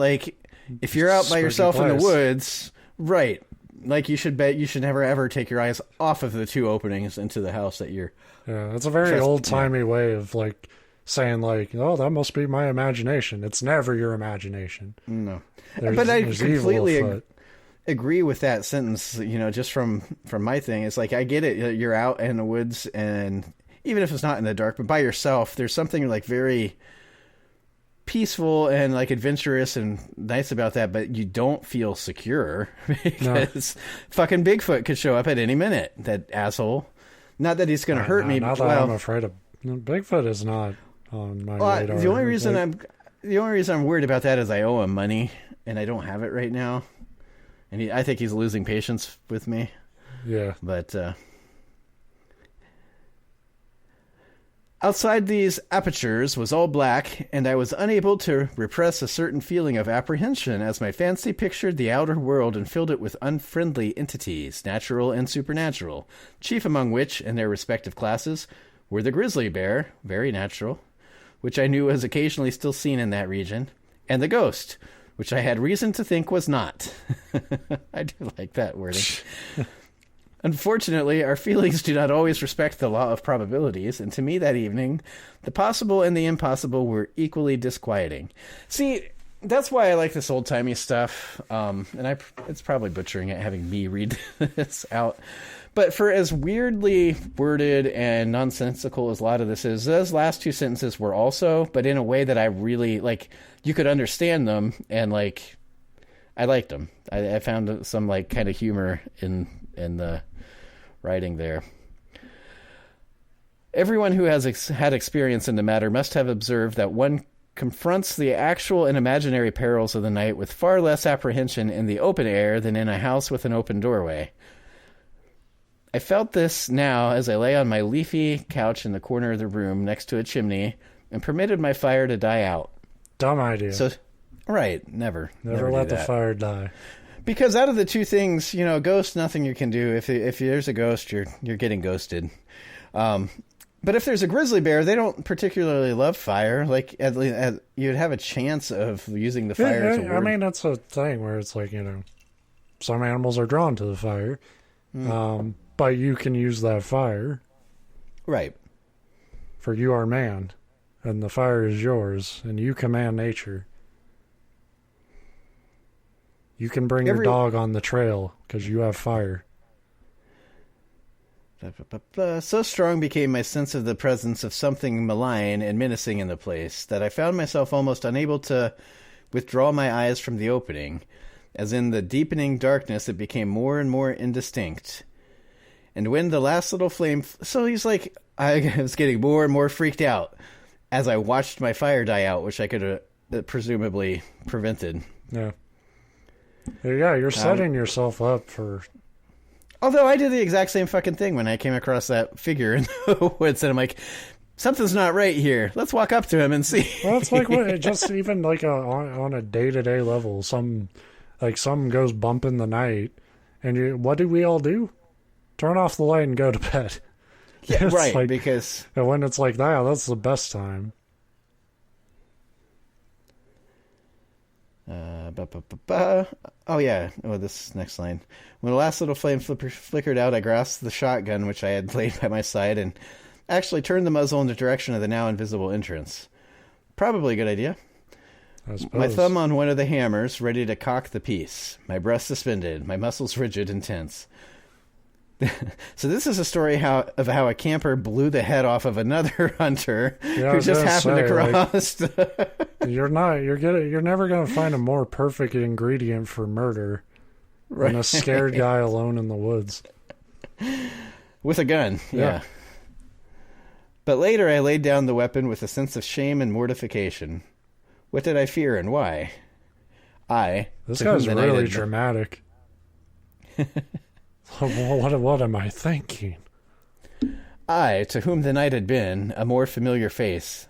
If you're out by yourself in the woods, right, Like, you should never ever take your eyes off of the two openings into the house that you're... Yeah, it's a very old-timey way of, like, saying, like, oh, that must be my imagination. It's never your imagination. No. But I completely agree with that sentence, just from my thing. It's like, I get it. You're out in the woods, and even if it's not in the dark, but by yourself, there's something, like, very peaceful and, like, adventurous and nice about that, but you don't feel secure because fucking Bigfoot could show up at any minute, that asshole. Not that he's going to hurt me. Not that I'm afraid of... Bigfoot is not on my radar. The only reason I'm worried about that is I owe him money, and I don't have it right now. And I think he's losing patience with me. Yeah. But outside these apertures was all black, and I was unable to repress a certain feeling of apprehension as my fancy pictured the outer world and filled it with unfriendly entities, natural and supernatural, chief among which, in their respective classes, were the grizzly bear, very natural, which I knew was occasionally still seen in that region, and the ghost, which I had reason to think was not. I do like that wording. Unfortunately, our feelings do not always respect the law of probabilities, and to me that evening, the possible and the impossible were equally disquieting. See, that's why I like this old-timey stuff, and it's probably butchering it having me read this out. But for as weirdly worded and nonsensical as a lot of this is, those last two sentences were also, but in a way that I really, like, you could understand them, and, like, I liked them. I found some, like, kind of humor in the writing there. Everyone who has had experience in the matter must have observed that one confronts the actual and imaginary perils of the night with far less apprehension in the open air than in a house with an open doorway. I felt this now as I lay on my leafy couch in the corner of the room next to a chimney and permitted my fire to die out. Dumb idea. So, right, never let the fire die. Because out of the two things, ghost, nothing you can do. If there's a ghost, you're getting ghosted. But if there's a grizzly bear, they don't particularly love fire. Like, you'd have a chance of using the fire as a word. I mean, that's a thing where it's like, some animals are drawn to the fire. But you can use that fire. Right. For you are man, and the fire is yours, and you command nature. You can bring your dog on the trail because you have fire. So strong became my sense of the presence of something malign and menacing in the place that I found myself almost unable to withdraw my eyes from the opening, as in the deepening darkness it became more and more indistinct. And when the last little flame... So he's like, I was getting more and more freaked out as I watched my fire die out, which I could have presumably prevented. Yeah. Yeah, you're setting yourself up for... Although I did the exact same fucking thing when I came across that figure in the woods, and I'm like, something's not right here. Let's walk up to him and see. Well, it's like just even like on a day-to-day level, something goes bump in the night, and what do we all do? Turn off the light and go to bed. Yeah, right, because... And when it's like that, that's the best time. Oh yeah. Oh, this next line. When the last little flame flickered out, I grasped the shotgun which I had laid by my side and actually turned the muzzle in the direction of the now invisible entrance. Probably a good idea. I suppose. My thumb on one of the hammers, ready to cock the piece. My breath suspended, my muscles rigid and tense. So this is a story of how a camper blew the head off of another hunter who just happened to cross. You're never going to find a more perfect ingredient for murder than a scared guy alone in the woods. With a gun, yeah. But later I laid down the weapon with a sense of shame and mortification. What did I fear and why? This guy's really dramatic. What am I thinking? I, to whom the night had been a more familiar face,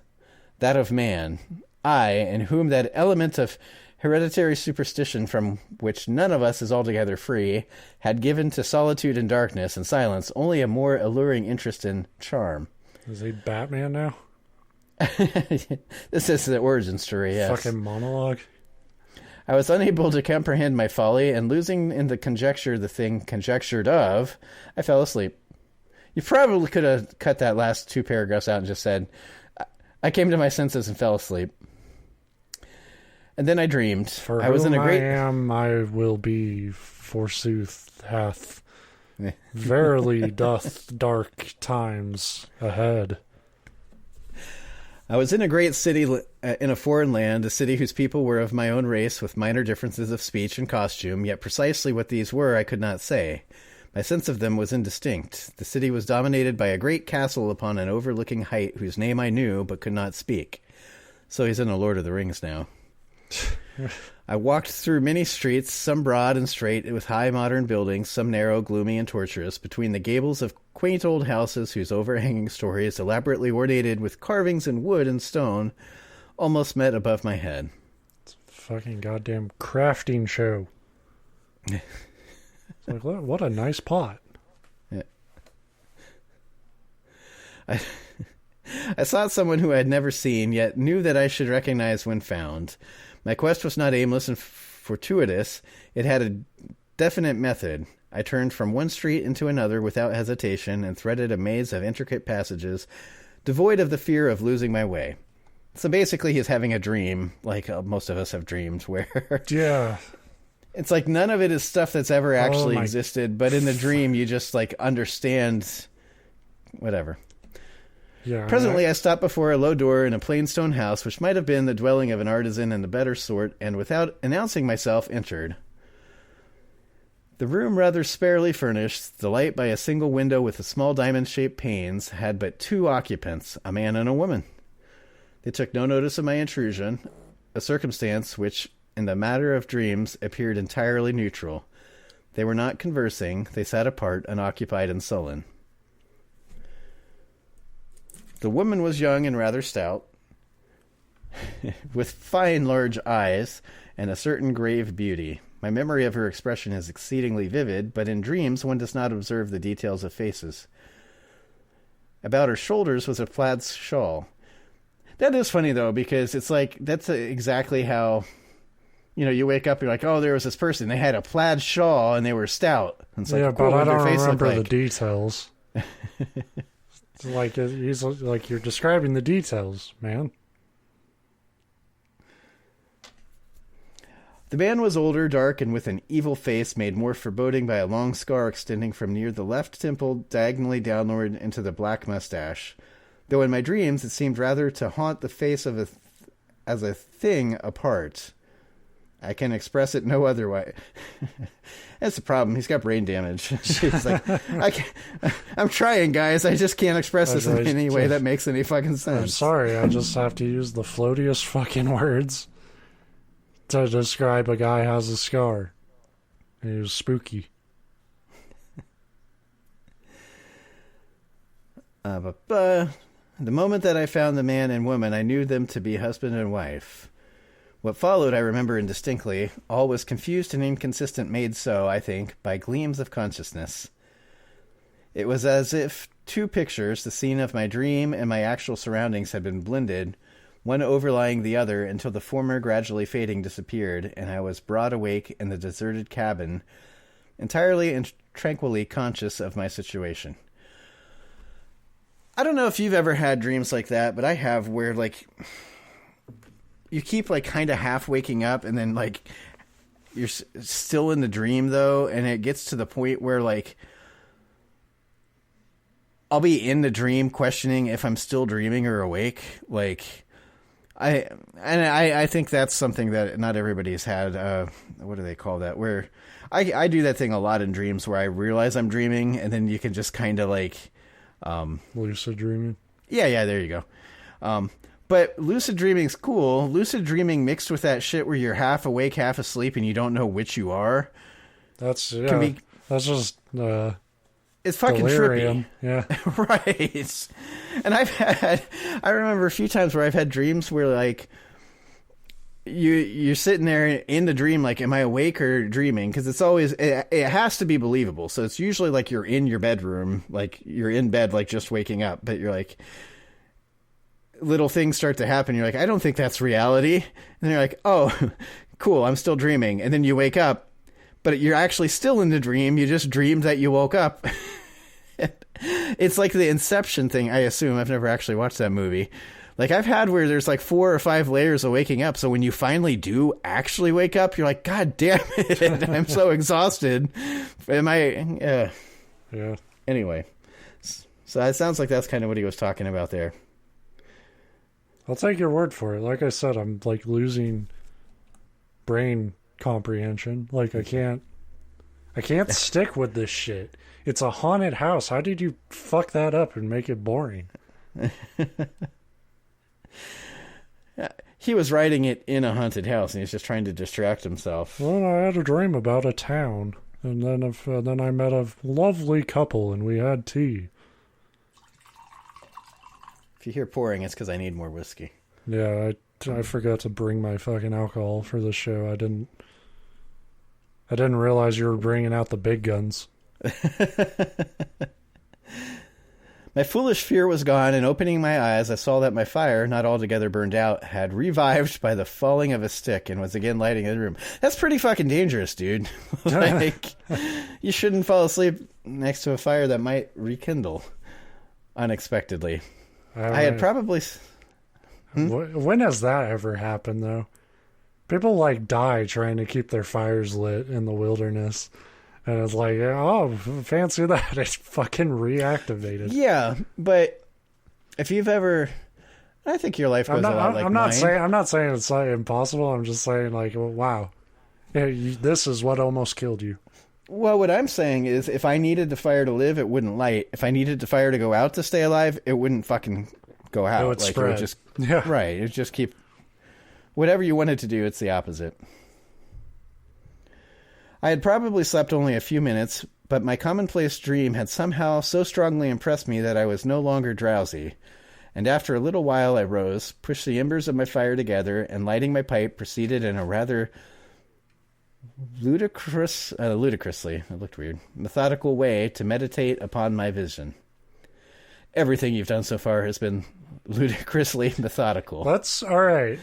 that of man, I, in whom that element of hereditary superstition from which none of us is altogether free, had given to solitude and darkness and silence only a more alluring interest and charm. Is he Batman now? This is the origin story, yes. Fucking monologue. I was unable to comprehend my folly, and losing in the conjecture the thing conjectured of, I fell asleep. You probably could have cut that last 2 paragraphs out and just said, I came to my senses and fell asleep. And then I dreamed. For I was in a great... I am, I will be, forsooth hath. Verily doth dark times ahead. I was in a great city in a foreign land, a city whose people were of my own race with minor differences of speech and costume, yet precisely what these were I could not say. My sense of them was indistinct. The city was dominated by a great castle upon an overlooking height whose name I knew but could not speak. So he's in a Lord of the Rings now. I walked through many streets, some broad and straight with high modern buildings, some narrow, gloomy, and tortuous, between the gables of quaint old houses whose overhanging stories, elaborately ornated with carvings in wood and stone, almost met above my head. It's a fucking goddamn crafting show. It's like, what a nice pot. Yeah. I sought someone who I had never seen, yet knew that I should recognize when found. My quest was not aimless and fortuitous. It had a definite method. I turned from one street into another without hesitation and threaded a maze of intricate passages, devoid of the fear of losing my way. So basically he's having a dream, like most of us have dreamed, where... Yeah. It's like none of it is stuff that's ever actually existed, but in the dream you just, like, understand whatever. Yeah. Presently, I stopped before a low door in a plain stone house, which might have been the dwelling of an artisan and the better sort, and without announcing myself, entered. The room, rather sparely furnished, the light by a single window with the small diamond-shaped panes, had but 2 occupants, a man and a woman. They took no notice of my intrusion, a circumstance which, in the matter of dreams, appeared entirely neutral. They were not conversing, they sat apart, unoccupied and sullen. The woman was young and rather stout, with fine large eyes and a certain grave beauty. My memory of her expression is exceedingly vivid, but in dreams one does not observe the details of faces. About her shoulders was a plaid shawl. That is funny, though, because it's like, that's exactly how, you know, you wake up, you're like, oh, there was this person, they had a plaid shawl and they were stout. And it's like, yeah, cool, but I don't face remember the like? details. It's like he's like you're describing the details, man. The man was older, dark, and with an evil face made more foreboding by a long scar extending from near the left temple diagonally downward into the black mustache. Though in my dreams it seemed rather to haunt the face of as a thing apart. I can express it no other way. That's the problem. He's got brain damage. He's like, I'm trying, guys. I just can't express this in any way that makes any fucking sense. I'm sorry. I just have to use the floatiest fucking words to describe a guy has a scar. And he was spooky. The moment that I found the man and woman, I knew them to be husband and wife. What followed I remember indistinctly. All was confused and inconsistent, made so, I think, by gleams of consciousness. It was as if 2 pictures, the scene of my dream and my actual surroundings, had been blended, one overlying the other, until the former gradually fading disappeared, and I was broad awake in the deserted cabin, entirely and tranquilly conscious of my situation. I don't know if you've ever had dreams like that, but I have, where, like, you keep, like, kind of half waking up, and then, like, you're still in the dream, though, and it gets to the point where, like, I'll be in the dream questioning if I'm still dreaming or awake. Like, I think that's something that not everybody's had. What do they call that? Where I do that thing a lot in dreams, where I realize I'm dreaming, and then you can just kind of, like... lucid dreaming? Yeah, there you go. But lucid dreaming's cool. Lucid dreaming mixed with that shit where you're half awake, half asleep, and you don't know which you are. That's just it's fucking delirium. trippy. Yeah. Right. And I remember a few times where I've had dreams where, like, you're sitting there in the dream, like, am I awake or dreaming? Because it's always, it has to be believable. So it's usually like you're in your bedroom, like you're in bed, like just waking up, but you're like, little things start to happen. You're like, I don't think that's reality. And you're like, oh, cool, I'm still dreaming. And then you wake up, but you're actually still in the dream. You just dreamed that you woke up. It's like the Inception thing, I assume. I've never actually watched that movie. Like, I've had where there's like 4 or 5 layers of waking up. So when you finally do actually wake up, you're like, God damn it. I'm so exhausted. Am I... Yeah. Anyway. So it sounds like that's kind of what he was talking about there. I'll take your word for it. Like I said, I'm like losing brain comprehension. Like I can't stick with this shit. It's a haunted house. How did you fuck that up and make it boring? He was writing it in a haunted house, and he's just trying to distract himself. Well, I had a dream about a town, and then I met a lovely couple, and we had tea. If you hear pouring, it's because I need more whiskey. Yeah, I forgot to bring my fucking alcohol for the show. I didn't realize you were bringing out the big guns. My foolish fear was gone, and opening my eyes, I saw that my fire, not altogether burned out, had revived by the falling of a stick and was again lighting the room. That's pretty fucking dangerous, dude. Like, you shouldn't fall asleep next to a fire that might rekindle unexpectedly. I had probably... When has that ever happened, though? People, like, die trying to keep their fires lit in the wilderness. And it's like, oh, fancy that. It's fucking reactivated. Yeah, but if you've ever... I think your life goes a lot like mine. I'm not saying it's like impossible. I'm just saying, like, wow. This is what almost killed you. Well, what I'm saying is if I needed the fire to live, it wouldn't light. If I needed the fire to go out to stay alive, it wouldn't fucking go out. It would spread. It would just, yeah. Right. It would just keep... Whatever you wanted to do, it's the opposite. I had probably slept only a few minutes, but my commonplace dream had somehow so strongly impressed me that I was no longer drowsy. And after a little while I rose, pushed the embers of my fire together, and lighting my pipe, proceeded in a rather ludicrously, it looked weird, methodical way to meditate upon my vision. Everything you've done so far has been ludicrously methodical. That's all right.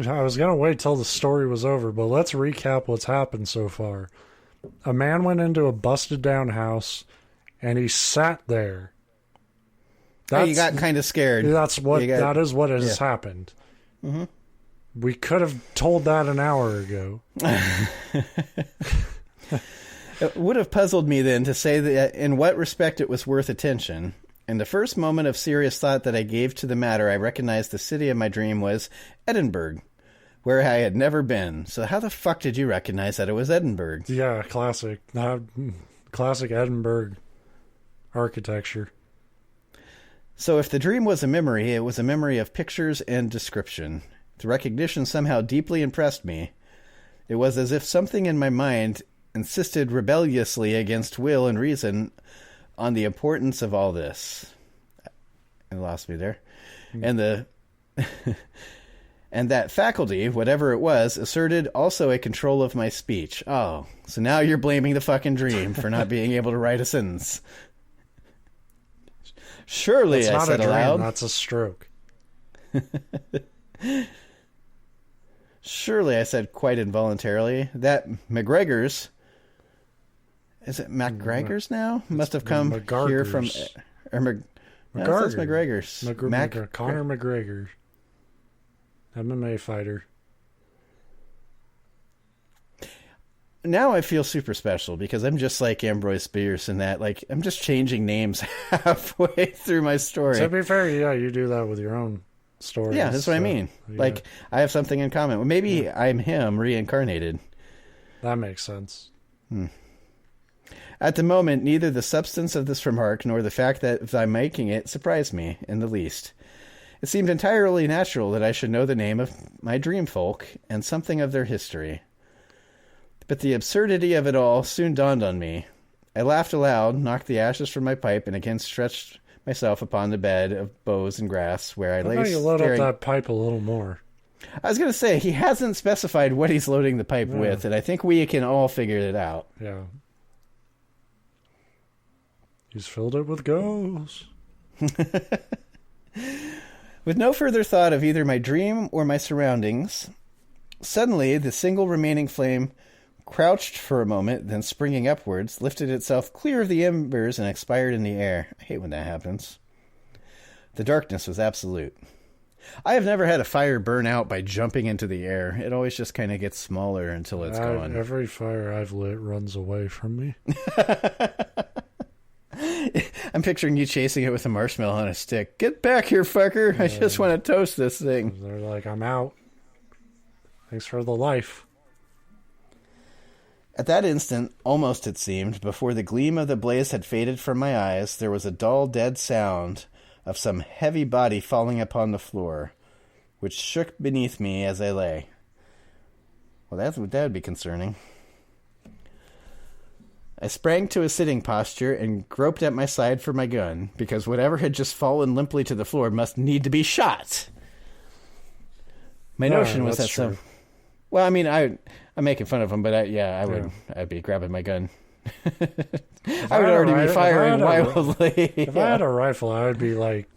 I was going to wait till the story was over, but let's recap what's happened so far. A man went into a busted down house, and he sat there. You got kind of scared. That is what has happened. Mm-hmm. We could have told that an hour ago. It would have puzzled me then to say that in what respect it was worth attention. In the first moment of serious thought that I gave to the matter, I recognized the city of my dream was Edinburgh, where I had never been. So how the fuck did you recognize that it was Edinburgh? Yeah, classic. Classic Edinburgh architecture. So if the dream was a memory, it was a memory of pictures and description. The recognition somehow deeply impressed me. It was as if something in my mind insisted rebelliously against will and reason on the importance of all this. It lost me there. And and that faculty, whatever it was, asserted also a control of my speech. Oh, so now you're blaming the fucking dream for not being able to write a sentence. Surely, that's I said aloud. That's a stroke. Surely, I said quite involuntarily, that MacGregor's... Is it MacGregor's now? Must have come here from... MacGregor's. That's MacGregor's. Conor McGregor. MMA fighter. Now I feel super special because I'm just like Ambrose Bierce in that. Like, I'm just changing names halfway through my story. To be fair, yeah, you do that with your own stories. Yeah, that's what I mean. Yeah. Like, I have something in common. Well, maybe I'm him reincarnated. That makes sense. At the moment, neither the substance of this remark nor the fact that I'm making it surprised me in the least. It seemed entirely natural that I should know the name of my dream folk and something of their history. But the absurdity of it all soon dawned on me. I laughed aloud, knocked the ashes from my pipe, and again stretched myself upon the bed of boughs and grass where I lay staring. You load up that pipe a little more. I was going to say, he hasn't specified what he's loading the pipe with, and I think we can all figure it out. Yeah. He's filled it with ghosts. With no further thought of either my dream or my surroundings, Suddenly, the single remaining flame crouched for a moment, then springing upwards, lifted itself clear of the embers and expired in the air. I hate when that happens. The darkness was absolute. I have never had a fire burn out by jumping into the air. It always just kind of gets smaller until it's gone. Every fire I've lit runs away from me. I'm picturing you chasing it with a marshmallow on a stick. Get back here, fucker. I just want to toast this thing. They're like, I'm out. Thanks for the life. At that instant, almost it seemed, before the gleam of the blaze had faded from my eyes, there was a dull, dead sound of some heavy body falling upon the floor, which shook beneath me as I lay. Well, that would be concerning. I sprang to a sitting posture and groped at my side for my gun, because whatever had just fallen limply to the floor must need to be shot. My notion was that some... Well, I mean, I'm making fun of him, but I'd be grabbing my gun. I would already be firing wildly. If I had a rifle, I would be like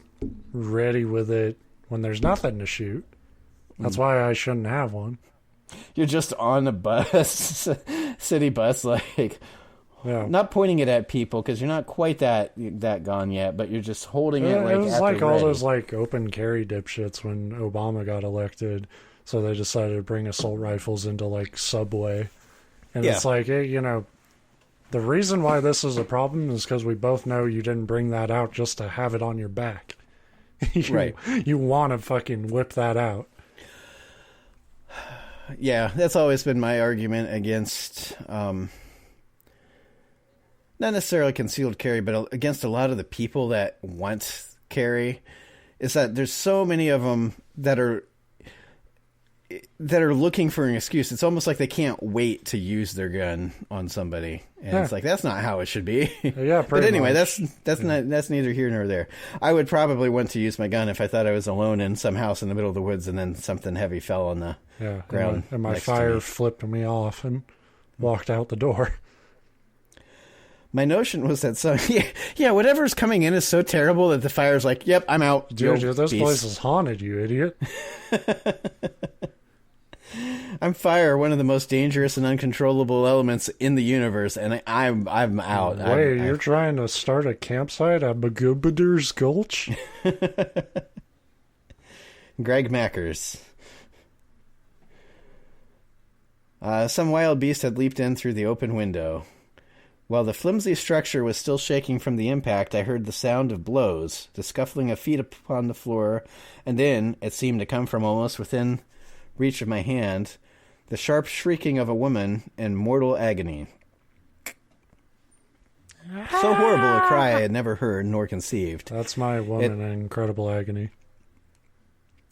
ready with it when there's nothing to shoot. That's why I shouldn't have one. You're just on a bus, city bus, like not pointing it at people because you're not quite that gone yet, but you're just holding it like. It was like all those like open carry dipshits when Obama got elected. So they decided to bring assault rifles into like Subway, and it's like, hey, the reason why this is a problem is because we both know you didn't bring that out just to have it on your back. Right. You want to fucking whip that out. Yeah, that's always been my argument against, not necessarily concealed carry, but against a lot of the people that want carry, is that there's so many of them that are looking for an excuse. It's almost like they can't wait to use their gun on somebody, and it's like, that's not how it should be. Yeah, but anyway, much. that's neither here nor there. I would probably want to use my gun if I thought I was alone in some house in the middle of the woods, and then something heavy fell on the ground, and my fire flipped me off and walked out the door. My notion was that whatever's coming in is so terrible that the fire's like, yep, I'm out. Dude, this place is haunted, you idiot. I'm fire, one of the most dangerous and uncontrollable elements in the universe, and I'm out. Wait, you're trying to start a campsite at MacArger's Gulch? Greg MacArger's. Some wild beast had leaped in through the open window. While the flimsy structure was still shaking from the impact, I heard the sound of blows, the scuffling of feet upon the floor, and then, it seemed to come from almost within reach of my hand, the sharp shrieking of a woman in mortal agony. So horrible a cry I had never heard nor conceived. That's my woman in incredible agony.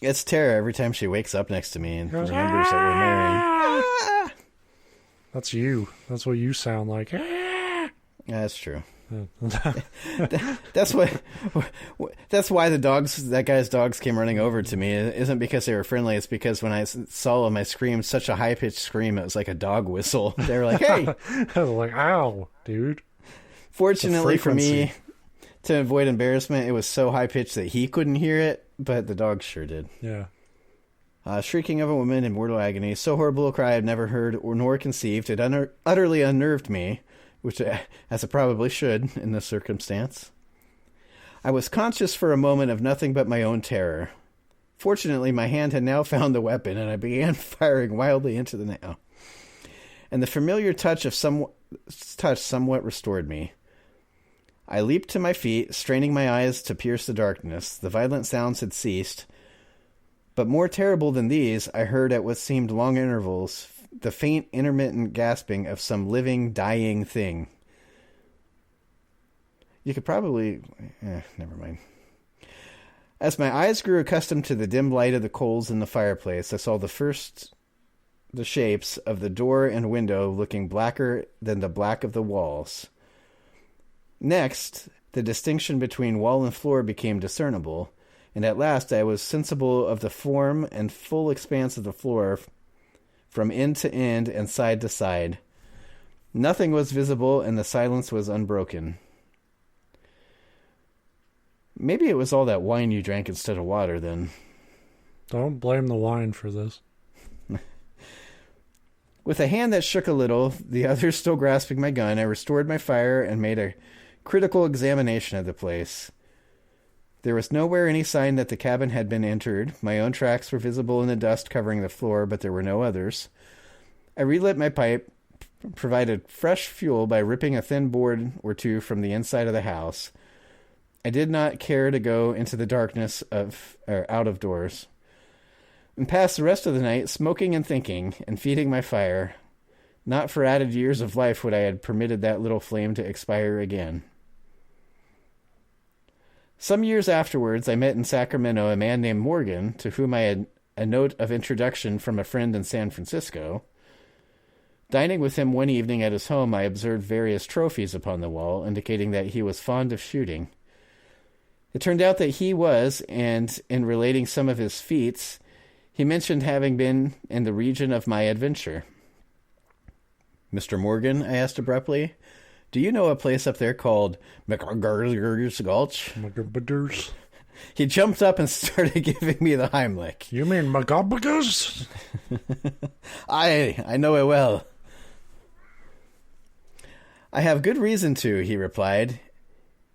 It's terror every time she wakes up next to me and remembers that we're married. That's you. That's what you sound like. Yeah, that's true. That's why that guy's dogs came running over to me. It isn't because they were friendly. It's because when I saw them, I screamed such a high-pitched scream. It was like a dog whistle. They were like, hey. Like, ow, dude. Fortunately for me, to avoid embarrassment, it was so high-pitched that he couldn't hear it, but the dogs sure did. Yeah. Shrieking of a woman in mortal agony. So horrible a cry I've never heard or nor conceived. It utterly unnerved me, which, as it probably should in this circumstance. I was conscious for a moment of nothing but my own terror. Fortunately, my hand had now found the weapon, and I began firing wildly into the now. And the familiar touch somewhat restored me. I leaped to my feet, straining my eyes to pierce the darkness. The violent sounds had ceased. But more terrible than these, I heard at what seemed long intervals the faint, intermittent gasping of some living, dying thing. You could probably... never mind. As my eyes grew accustomed to the dim light of the coals in the fireplace, I saw the shapes of the door and window looking blacker than the black of the walls. Next, the distinction between wall and floor became discernible, and at last I was sensible of the form and full expanse of the floor from end to end and side to side. Nothing was visible, and the silence was unbroken. Maybe it was all that wine you drank instead of water, then. Don't blame the wine for this. With a hand that shook a little, the other still grasping my gun, I restored my fire and made a critical examination of the place. There was nowhere any sign that the cabin had been entered. My own tracks were visible in the dust covering the floor, but there were no others. I relit my pipe, provided fresh fuel by ripping a thin board or two from the inside of the house. I did not care to go into the darkness out of doors, and passed the rest of the night smoking and thinking and feeding my fire. Not for added years of life would I have permitted that little flame to expire again. Some years afterwards, I met in Sacramento a man named Morgan, to whom I had a note of introduction from a friend in San Francisco. Dining with him one evening at his home, I observed various trophies upon the wall, indicating that he was fond of shooting. It turned out that he was, and in relating some of his feats, he mentioned having been in the region of my adventure. "Mr. Morgan," I asked abruptly, "do you know a place up there called MacArger's Gulch?" MacArger's? He jumped up and started giving me the Heimlich. You mean MacArger's? I know it well. "I have good reason to," he replied.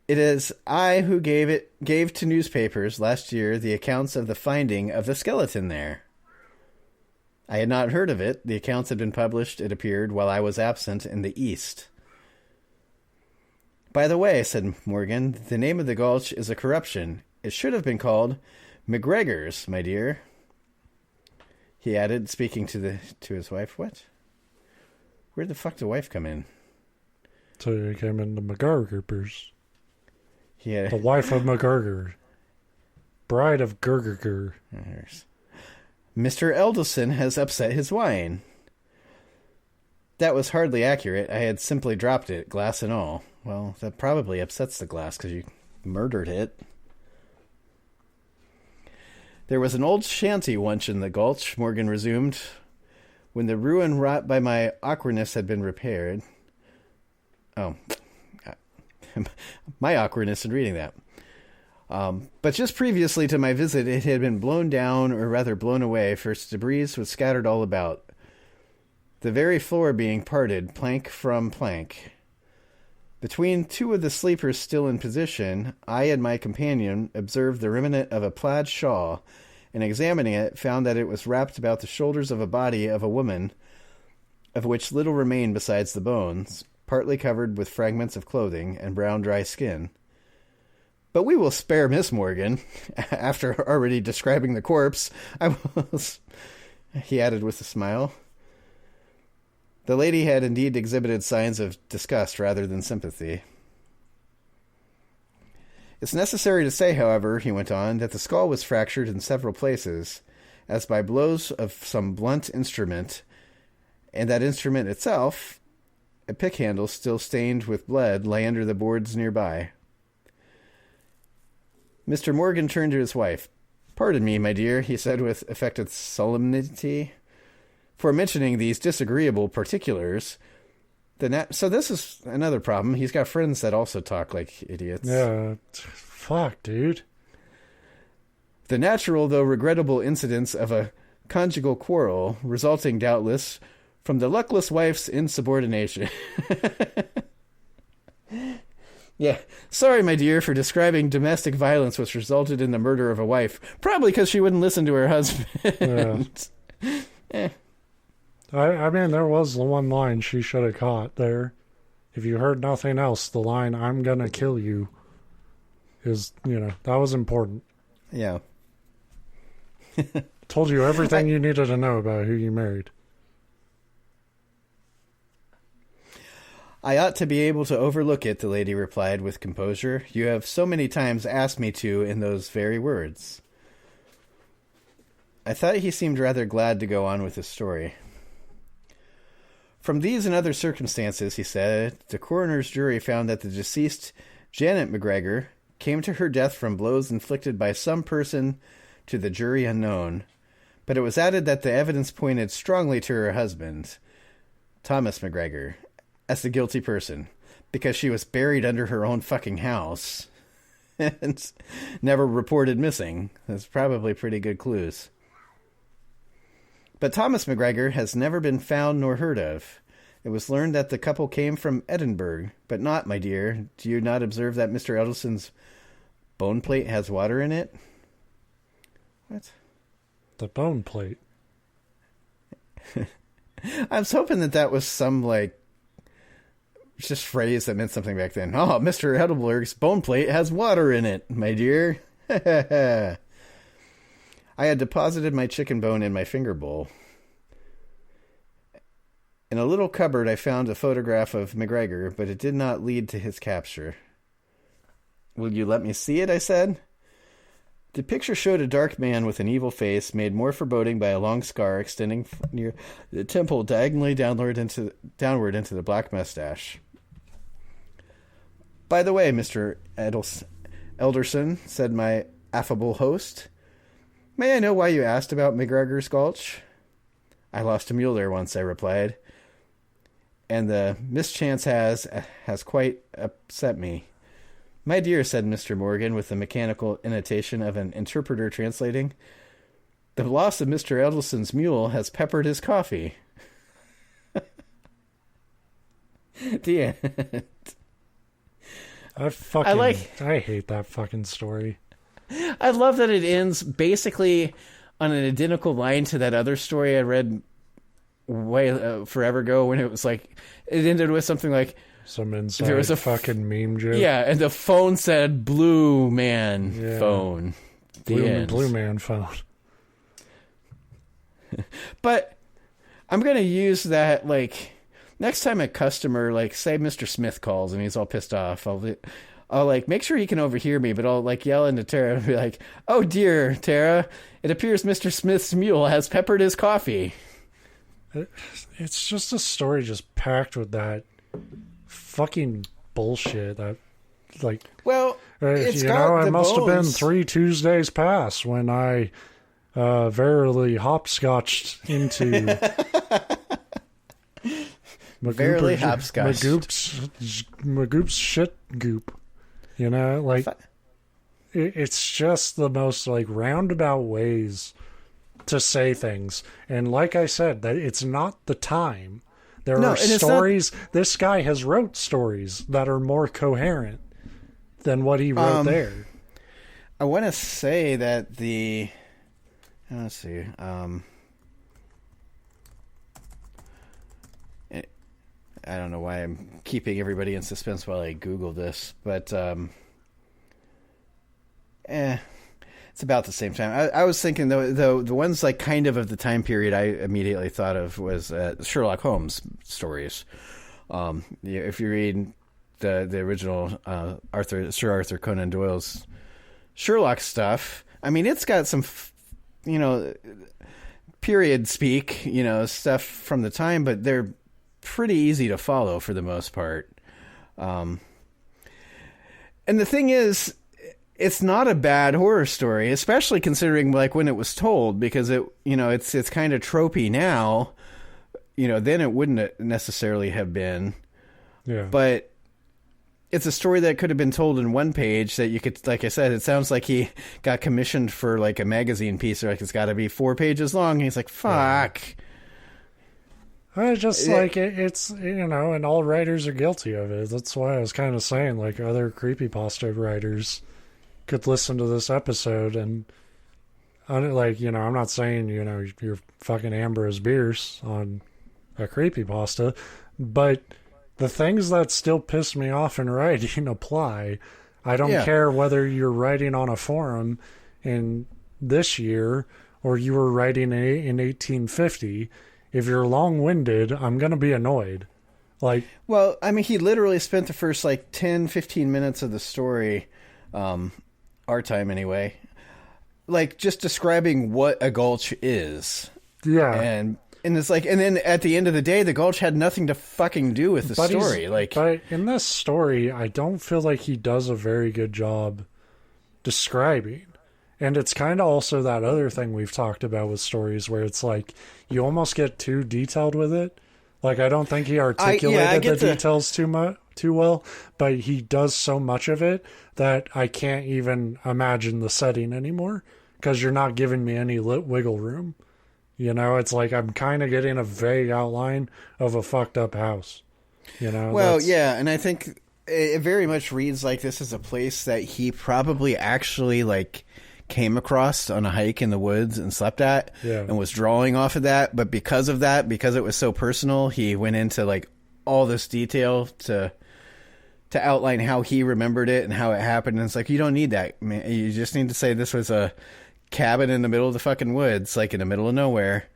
"It is I who gave to newspapers last year the accounts of the finding of the skeleton there." I had not heard of it. The accounts had been published, it appeared, while I was absent in the East. "By the way," said Morgan, "the name of the gulch is a corruption. It should have been called MacGregor's, my dear." He added, speaking to his wife, "What? Where the fuck did the wife come in?" So he came into MacArger's. Yeah. The wife of MacArger. Bride of Gergerger. "Mr. Eldelson has upset his wine." That was hardly accurate. I had simply dropped it, glass and all. Well, that probably upsets the glass because you murdered it. "There was an old shanty once in the gulch," Morgan resumed, "when the ruin wrought by my awkwardness had been repaired." Oh, my awkwardness in reading that. But just previously to my visit, it had been blown down, or rather blown away, for its debris was scattered all about, the very floor being parted, plank from plank. Between two of the sleepers still in position, I and my companion observed the remnant of a plaid shawl, and examining it, found that it was wrapped about the shoulders of a body of a woman, of which little remained besides the bones, partly covered with fragments of clothing and brown dry skin. But we will spare Miss Morgan. After already describing the corpse, he added with a smile. The lady had indeed exhibited signs of disgust rather than sympathy. "It's necessary to say, however," he went on, "that the skull was fractured in several places, as by blows of some blunt instrument, and that instrument itself, a pick handle still stained with blood, lay under the boards nearby." Mr. Morgan turned to his wife. "Pardon me, my dear," he said with affected solemnity, "for mentioning these disagreeable particulars. So this is another problem. He's got friends that also talk like idiots." Yeah, fuck, dude. "The natural, though regrettable, incidents of a conjugal quarrel, resulting, doubtless, from the luckless wife's insubordination." Yeah. "Sorry, my dear, for describing domestic violence which resulted in the murder of a wife. Probably because she wouldn't listen to her husband." Yeah. I mean, there was the one line she should have caught there. If you heard nothing else, the line, "I'm gonna kill you," is, that was important. Yeah. Told you everything you needed to know about who you married. "I ought to be able to overlook it," the lady replied with composure. "You have so many times asked me to in those very words." I thought he seemed rather glad to go on with his story. "From these and other circumstances," he said, "the coroner's jury found that the deceased, Janet MacGregor, came to her death from blows inflicted by some person to the jury unknown, but it was added that the evidence pointed strongly to her husband, Thomas MacGregor, as the guilty person, because she was buried under her own fucking house and never reported missing. That's probably pretty good clues. But Thomas MacGregor has never been found nor heard of. It was learned that the couple came from Edinburgh, but not, my dear. Do you not observe that Mr. Edelson's bone plate has water in it? What? The bone plate. I was hoping that was some, like, just phrase that meant something back then. Oh, Mr. Edinburgh's bone plate has water in it, my dear. I had deposited my chicken bone in my finger bowl. In a little cupboard, I found a photograph of MacGregor, but it did not lead to his capture. Will you let me see it? I said. The picture showed a dark man with an evil face, made more foreboding by a long scar extending near the temple diagonally downward into the black mustache. By the way, Mr. Elderson, said my affable host, may I know why you asked about MacGregor's Gulch? I lost a mule there once, I replied, and the mischance has quite upset me. My dear, said Mr. Morgan, with the mechanical intonation of an interpreter translating, the loss of Mr. Edelson's mule has peppered his coffee. The end. I hate that fucking story. I love that it ends basically on an identical line to that other story I read forever ago, when it was like, it ended with something like, some inside there was a fucking meme joke. Yeah, and the phone said blue man phone. Blue man phone. But I'm going to use that, like, next time a customer, like, say Mr. Smith calls and he's all pissed off, I'll like, make sure he can overhear me, but I'll, like, yell into Tara and be like, oh dear, Tara, it appears Mr. Smith's mule has peppered his coffee. It's just a story just packed with that fucking bullshit that, like, well, it must have been 3 Tuesdays past when I verily hopscotched into Magoop's shit goop. You know, like, it's just the most, like, roundabout ways to say things. And like I said, that it's not the time. There are stories. This guy has wrote stories that are more coherent than what he wrote there. I want to say that let's see. I don't know why I'm keeping everybody in suspense while I Google this, but it's about the same time. I was thinking, though, the ones, like, kind of the time period I immediately thought of was Sherlock Holmes stories. If you read the original Sir Arthur Conan Doyle's Sherlock stuff, I mean, it's got some, period speak, stuff from the time, but they're pretty easy to follow for the most part. And the thing is, it's not a bad horror story, especially considering, like, when it was told, because it's kind of tropey now. Then it wouldn't necessarily have been. Yeah. But it's a story that could have been told in one page that you could, like I said, it sounds like he got commissioned for, like, a magazine piece, or, like, it's got to be 4 pages long. And he's like, fuck. I just like it's, and all writers are guilty of it. That's why I was kind of saying, like, other creepypasta writers could listen to this episode, and like, I'm not saying, you're fucking Ambrose Bierce on a creepypasta, but the things that still piss me off in writing apply. I don't care whether you're writing on a forum in this year or you were writing in 1850. If you're long-winded, I'm going to be annoyed. Like, well, I mean, he literally spent the first, like, 10, 15 minutes of the story, our time anyway, like, just describing what a gulch is. Yeah. And it's like, and then at the end of the day, the gulch had nothing to fucking do with the story. But in this story, I don't feel like he does a very good job describing. And it's kind of also that other thing we've talked about with stories where it's like, you almost get too detailed with it. Like, I don't think he articulated the details too well, but he does so much of it that I can't even imagine the setting anymore, because you're not giving me any wiggle room. You know, it's like I'm kind of getting a vague outline of a fucked up house. You know? Well, yeah, and I think it very much reads like this is a place that he probably actually, like, came across on a hike in the woods and slept at and was drawing off of that. But because of that, because it was so personal, he went into, like, all this detail to outline how he remembered it and how it happened. And it's like, you don't need that, man. You just need to say this was a cabin in the middle of the fucking woods, like in the middle of nowhere.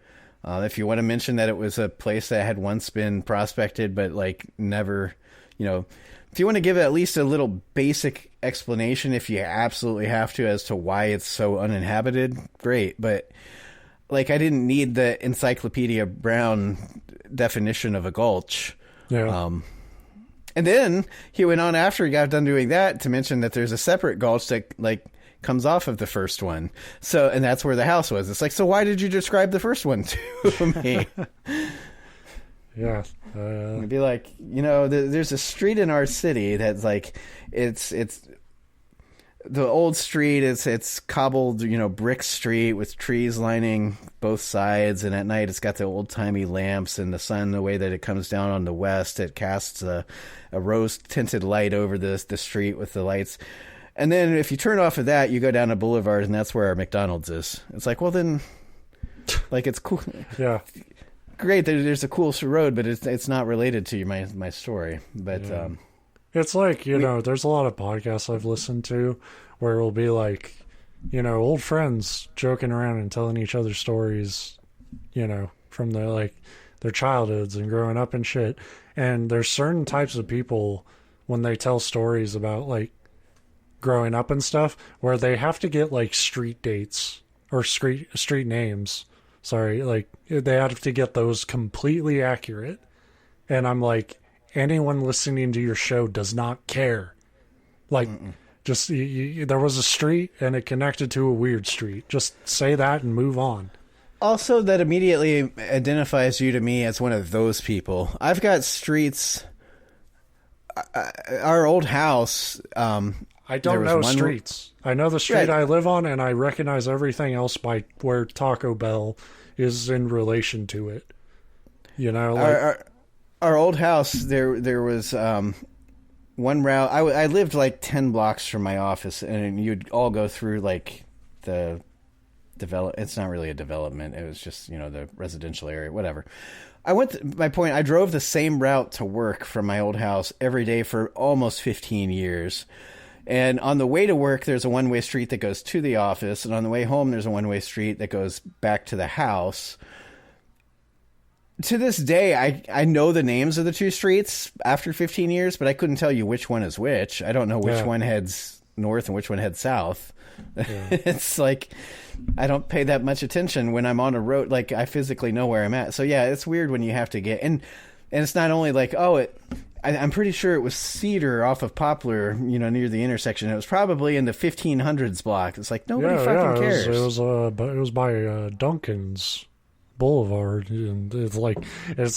If you want to mention that it was a place that had once been prospected, but like never, you know, if you want to give at least a little basic explanation, if you absolutely have to, as to why it's so uninhabited, great. But like, I didn't need the Encyclopedia Brown definition of a gulch. Yeah. And then he went on after he got done doing that to mention that there's a separate gulch that like comes off of the first one. So, and that's where the house was. It's like, so why did you describe the first one to me? Yeah. It'd be like, you know, there's a street in our city that's like, it's the old street. It's cobbled, you know, brick street with trees lining both sides. And at night it's got the old timey lamps and the sun, the way that it comes down on the west, it casts a rose tinted light over the street with the lights. And then if you turn off of that, you go down a boulevard and that's where our McDonald's is. It's like, well then, like, it's cool. Yeah. Great. There's a cool road, but it's not related to my story. But, yeah. It's like, you know, there's a lot of podcasts I've listened to where it'll be like, you know, old friends joking around and telling each other stories, you know, from their childhoods and growing up and shit. And there's certain types of people when they tell stories about like growing up and stuff where they have to get like street dates or street names. Sorry, like they have to get those completely accurate. And I'm like, anyone listening to your show does not care. Like, just there was a street and it connected to a weird street. Just say that and move on. Also, that immediately identifies you to me as one of those people. I've got streets. Our old house. I don't know streets. I know the street I live on, and I recognize everything else by where Taco Bell is in relation to it. You know, like, our old house. There was one route. I lived like 10 blocks from my office, and you'd all go through like the it's not really a development. It was just, you know, the residential area, whatever. I drove the same route to work from my old house every day for almost 15 years. And on the way to work, there's a one-way street that goes to the office. And on the way home, there's a one-way street that goes back to the house. To this day, I know the names of the two streets after 15 years, but I couldn't tell you which one is which. I don't know which one heads north and which one heads south. Yeah. It's like, I don't pay that much attention when I'm on a road. Like, I physically know where I'm at. So yeah, it's weird when you have to get, and it's not only like, I'm pretty sure it was Cedar off of Poplar, you know, near the intersection. It was probably in the 1500s block. It's like, nobody fucking cares. It was by Duncan's Boulevard, and it's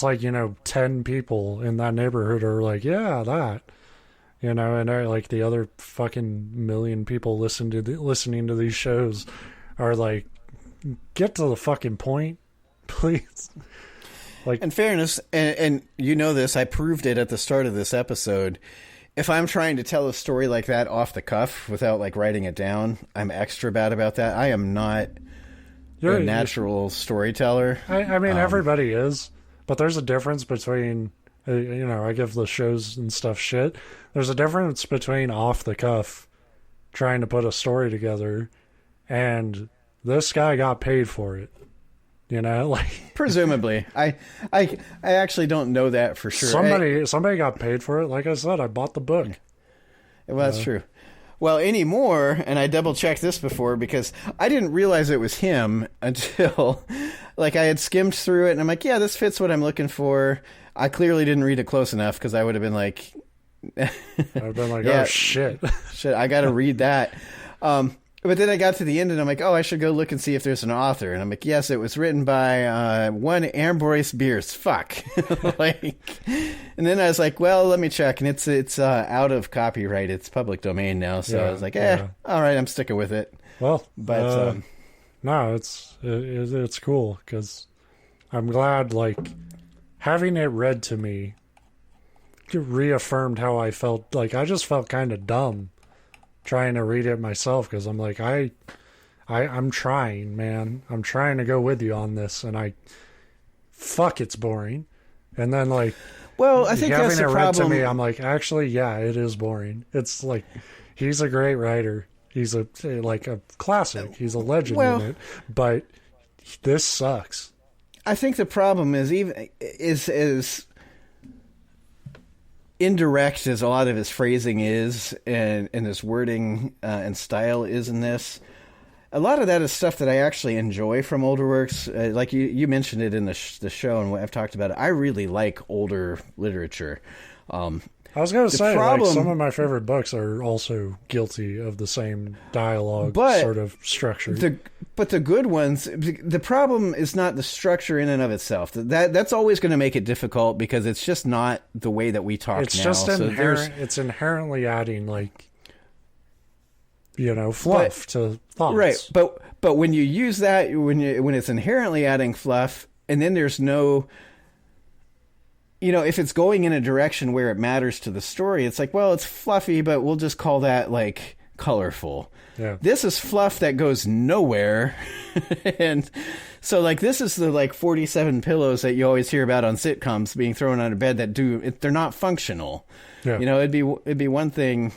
like, you know, 10 people in that neighborhood are like, yeah, that. You know, and like the other fucking million people listening to these shows are like, get to the fucking point, please. Like, in fairness, and you know this, I proved it at the start of this episode. If I'm trying to tell a story like that off the cuff without like writing it down, I'm extra bad about that. I am not a natural storyteller. I mean, everybody is, but there's a difference between. You know, I give the shows and stuff shit. There's a difference between off the cuff trying to put a story together and this guy got paid for it. You know, like, presumably. I actually don't know that for sure. Somebody got paid for it. Like I said, I bought the book. Well, that's true. Well, anymore, and I double checked this before because I didn't realize it was him until like I had skimmed through it and I'm like, yeah, this fits what I'm looking for. I clearly didn't read it close enough because I would have been like, I've been like, yeah, oh shit, I got to read that. But then I got to the end and I'm like, oh, I should go look and see if there's an author. And I'm like, yes, it was written by one Ambrose Bierce. Fuck. Like, and then I was like, well, let me check. And it's out of copyright. It's public domain now. So I was like, all right, I'm sticking with it. Well, but No, it's cool because I'm glad, like, having it read to me reaffirmed how I felt. Like, I just felt kind of dumb trying to read it myself because I'm like, I'm trying, man. I'm trying to go with you on this, and it's boring. And then, like, well, I think that's having the it read to problem. me, I'm like, actually, yeah, it is boring. It's like, he's a great writer. He's a classic. He's a legend in it. But this sucks. I think the problem is as indirect as a lot of his phrasing is, and his wording and style is in this. A lot of that is stuff that I actually enjoy from older works. Like you mentioned it in the show, and what I've talked about it. I really like older literature. I was going to say, like, some of my favorite books are also guilty of the same dialogue sort of structure. But the good ones, the problem is not the structure in and of itself. That's always going to make it difficult because it's just not the way that we talk It's now. just inherent. It's inherently adding, like, fluff to thoughts. Right, but when you use that, when it's inherently adding fluff, and then there's no... if it's going in a direction where it matters to the story, it's like, well, it's fluffy, but we'll just call that, like, colorful. Yeah. This is fluff that goes nowhere. And so, like, this is the, like, 47 pillows that you always hear about on sitcoms being thrown on a bed that they're not functional. Yeah. It'd be one thing...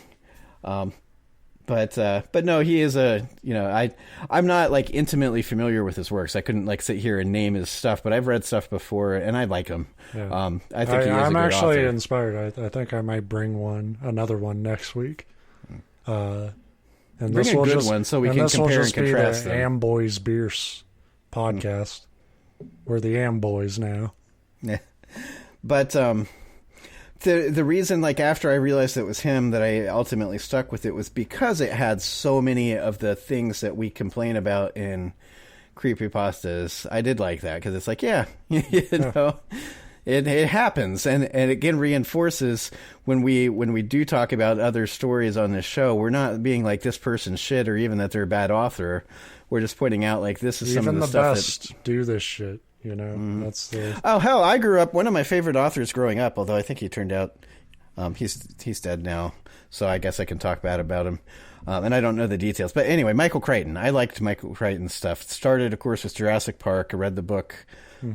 But no, he is I'm not, like, intimately familiar with his works. I couldn't, like, sit here and name his stuff, but I've read stuff before and I like him. Yeah. I think he is a good I'm actually author. inspired. I think I might bring another one next week. And Bring this a will good just, one so we and can this will compare just and contrast be the them. Ambrose Bierce podcast. We're the Amboys now. Yeah. But the reason, like, after I realized it was him that I ultimately stuck with it was because it had so many of the things that we complain about in creepypastas. I did like that because it's like, yeah, it happens, and it again reinforces when we do talk about other stories on this show, we're not being like this person's shit or even that they're a bad author. We're just pointing out, like, this is Even some of the the stuff best do this shit. That's the... Oh, hell, I grew up... One of my favorite authors growing up, although I think he turned out... he's dead now, so I guess I can talk bad about him. And I don't know the details. But anyway, Michael Crichton. I liked Michael Crichton's stuff. It started, of course, with Jurassic Park. I read the book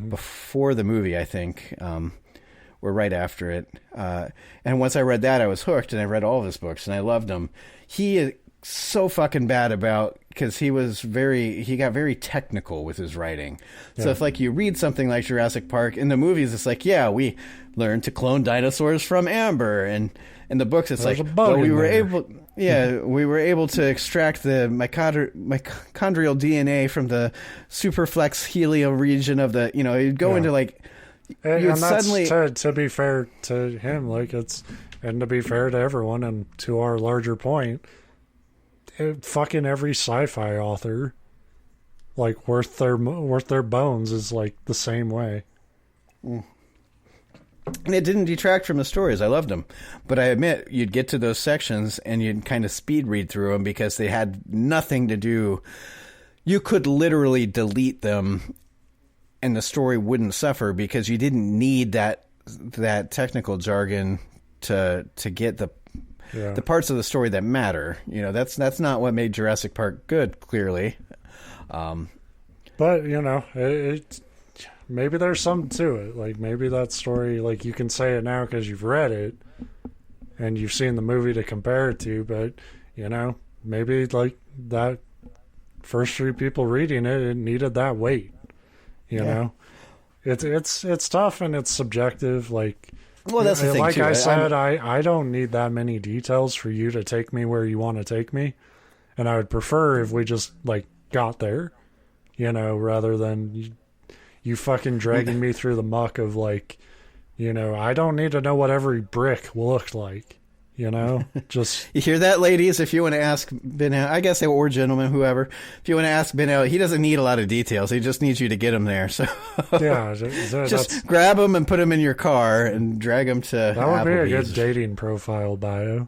before the movie, I think, or right after it. And once I read that, I was hooked, and I read all of his books, and I loved them. He is so fucking bad about... because he got very technical with his writing. So Yeah. if, like, you read something like Jurassic Park, in the movies it's like, yeah, we learned to clone dinosaurs from amber, and in the books it's There's like, a bug well, we in were there. able to extract the mitochondrial DNA from the superflex helio region of the, you'd go into, like, And you'd that's suddenly... to be fair to him, like, and to be fair to everyone, and to our larger point, fucking every sci-fi author, like, worth their bones is, like, the same way. And it didn't detract from the stories. I loved them. But I admit, you'd get to those sections and you'd kind of speed read through them because they had nothing to do. You could literally delete them and the story wouldn't suffer because you didn't need that technical jargon to get the parts of the story that matter. That's not what made Jurassic Park good, clearly. But, maybe there's something to it. Like, maybe that story, like, you can say it now because you've read it and you've seen the movie to compare it to, but, maybe, like, that first three people reading it needed that weight. You know? It's tough and it's subjective, like... Well, that's the thing, like too. I said, I don't need that many details for you to take me where you want to take me. And I would prefer if we just, like, got there, rather than you fucking dragging me through the muck of, like, I don't need to know what every brick looked like, just... You hear that, ladies? If you want to ask Ben, I guess, or gentlemen, whoever, if you want to ask Ben, he doesn't need a lot of details. He just needs you to get him there. So yeah, just grab him and put him in your car and drag him to that would Applebee's. be a good dating profile bio.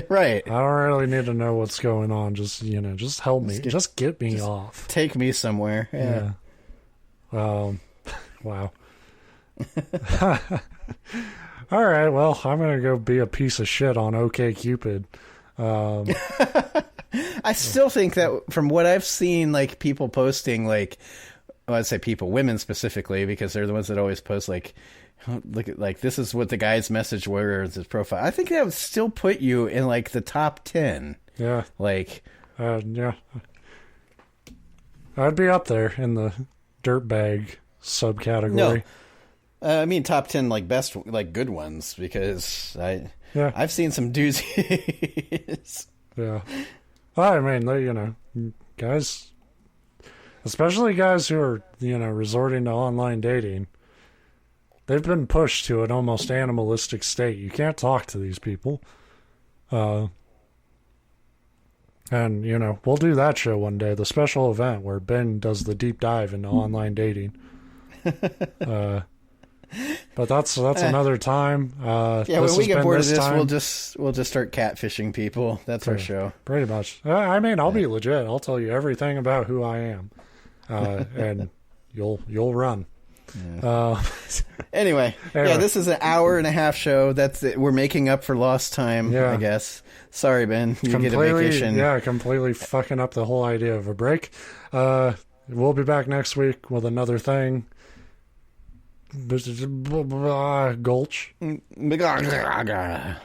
Right. I don't really need to know what's going on. Just, just help me. Just get me off. Take me somewhere. Yeah. Wow. All right, well, I'm going to go be a piece of shit on OkCupid. I still think that from what I've seen, like, people posting, like, well, I'd say people, women specifically, because they're the ones that always post, like, look at, like, this is what the guy's message was, his profile. I think that would still put you in, like, the top 10. Yeah. Like, yeah. I'd be up there in the dirtbag subcategory. No. I mean, top 10, like, best, like, good ones, because I've seen some doozies. Yeah. Well, I mean, guys, especially guys who are, resorting to online dating, they've been pushed to an almost animalistic state. You can't talk to these people. And, we'll do that show one day, the special event where Ben does the deep dive into online dating. But that's another time. When we get bored of this, we'll just start catfishing people. That's our show. Pretty much. I mean, I'll be legit. I'll tell you everything about who I am, and you'll run. Yeah. Anyway, this is an hour and a half show. That's it. We're making up for lost time, I guess. Sorry, Ben. You get a vacation. Yeah, completely fucking up the whole idea of a break. We'll be back next week with another thing. Gulch. MacArger's.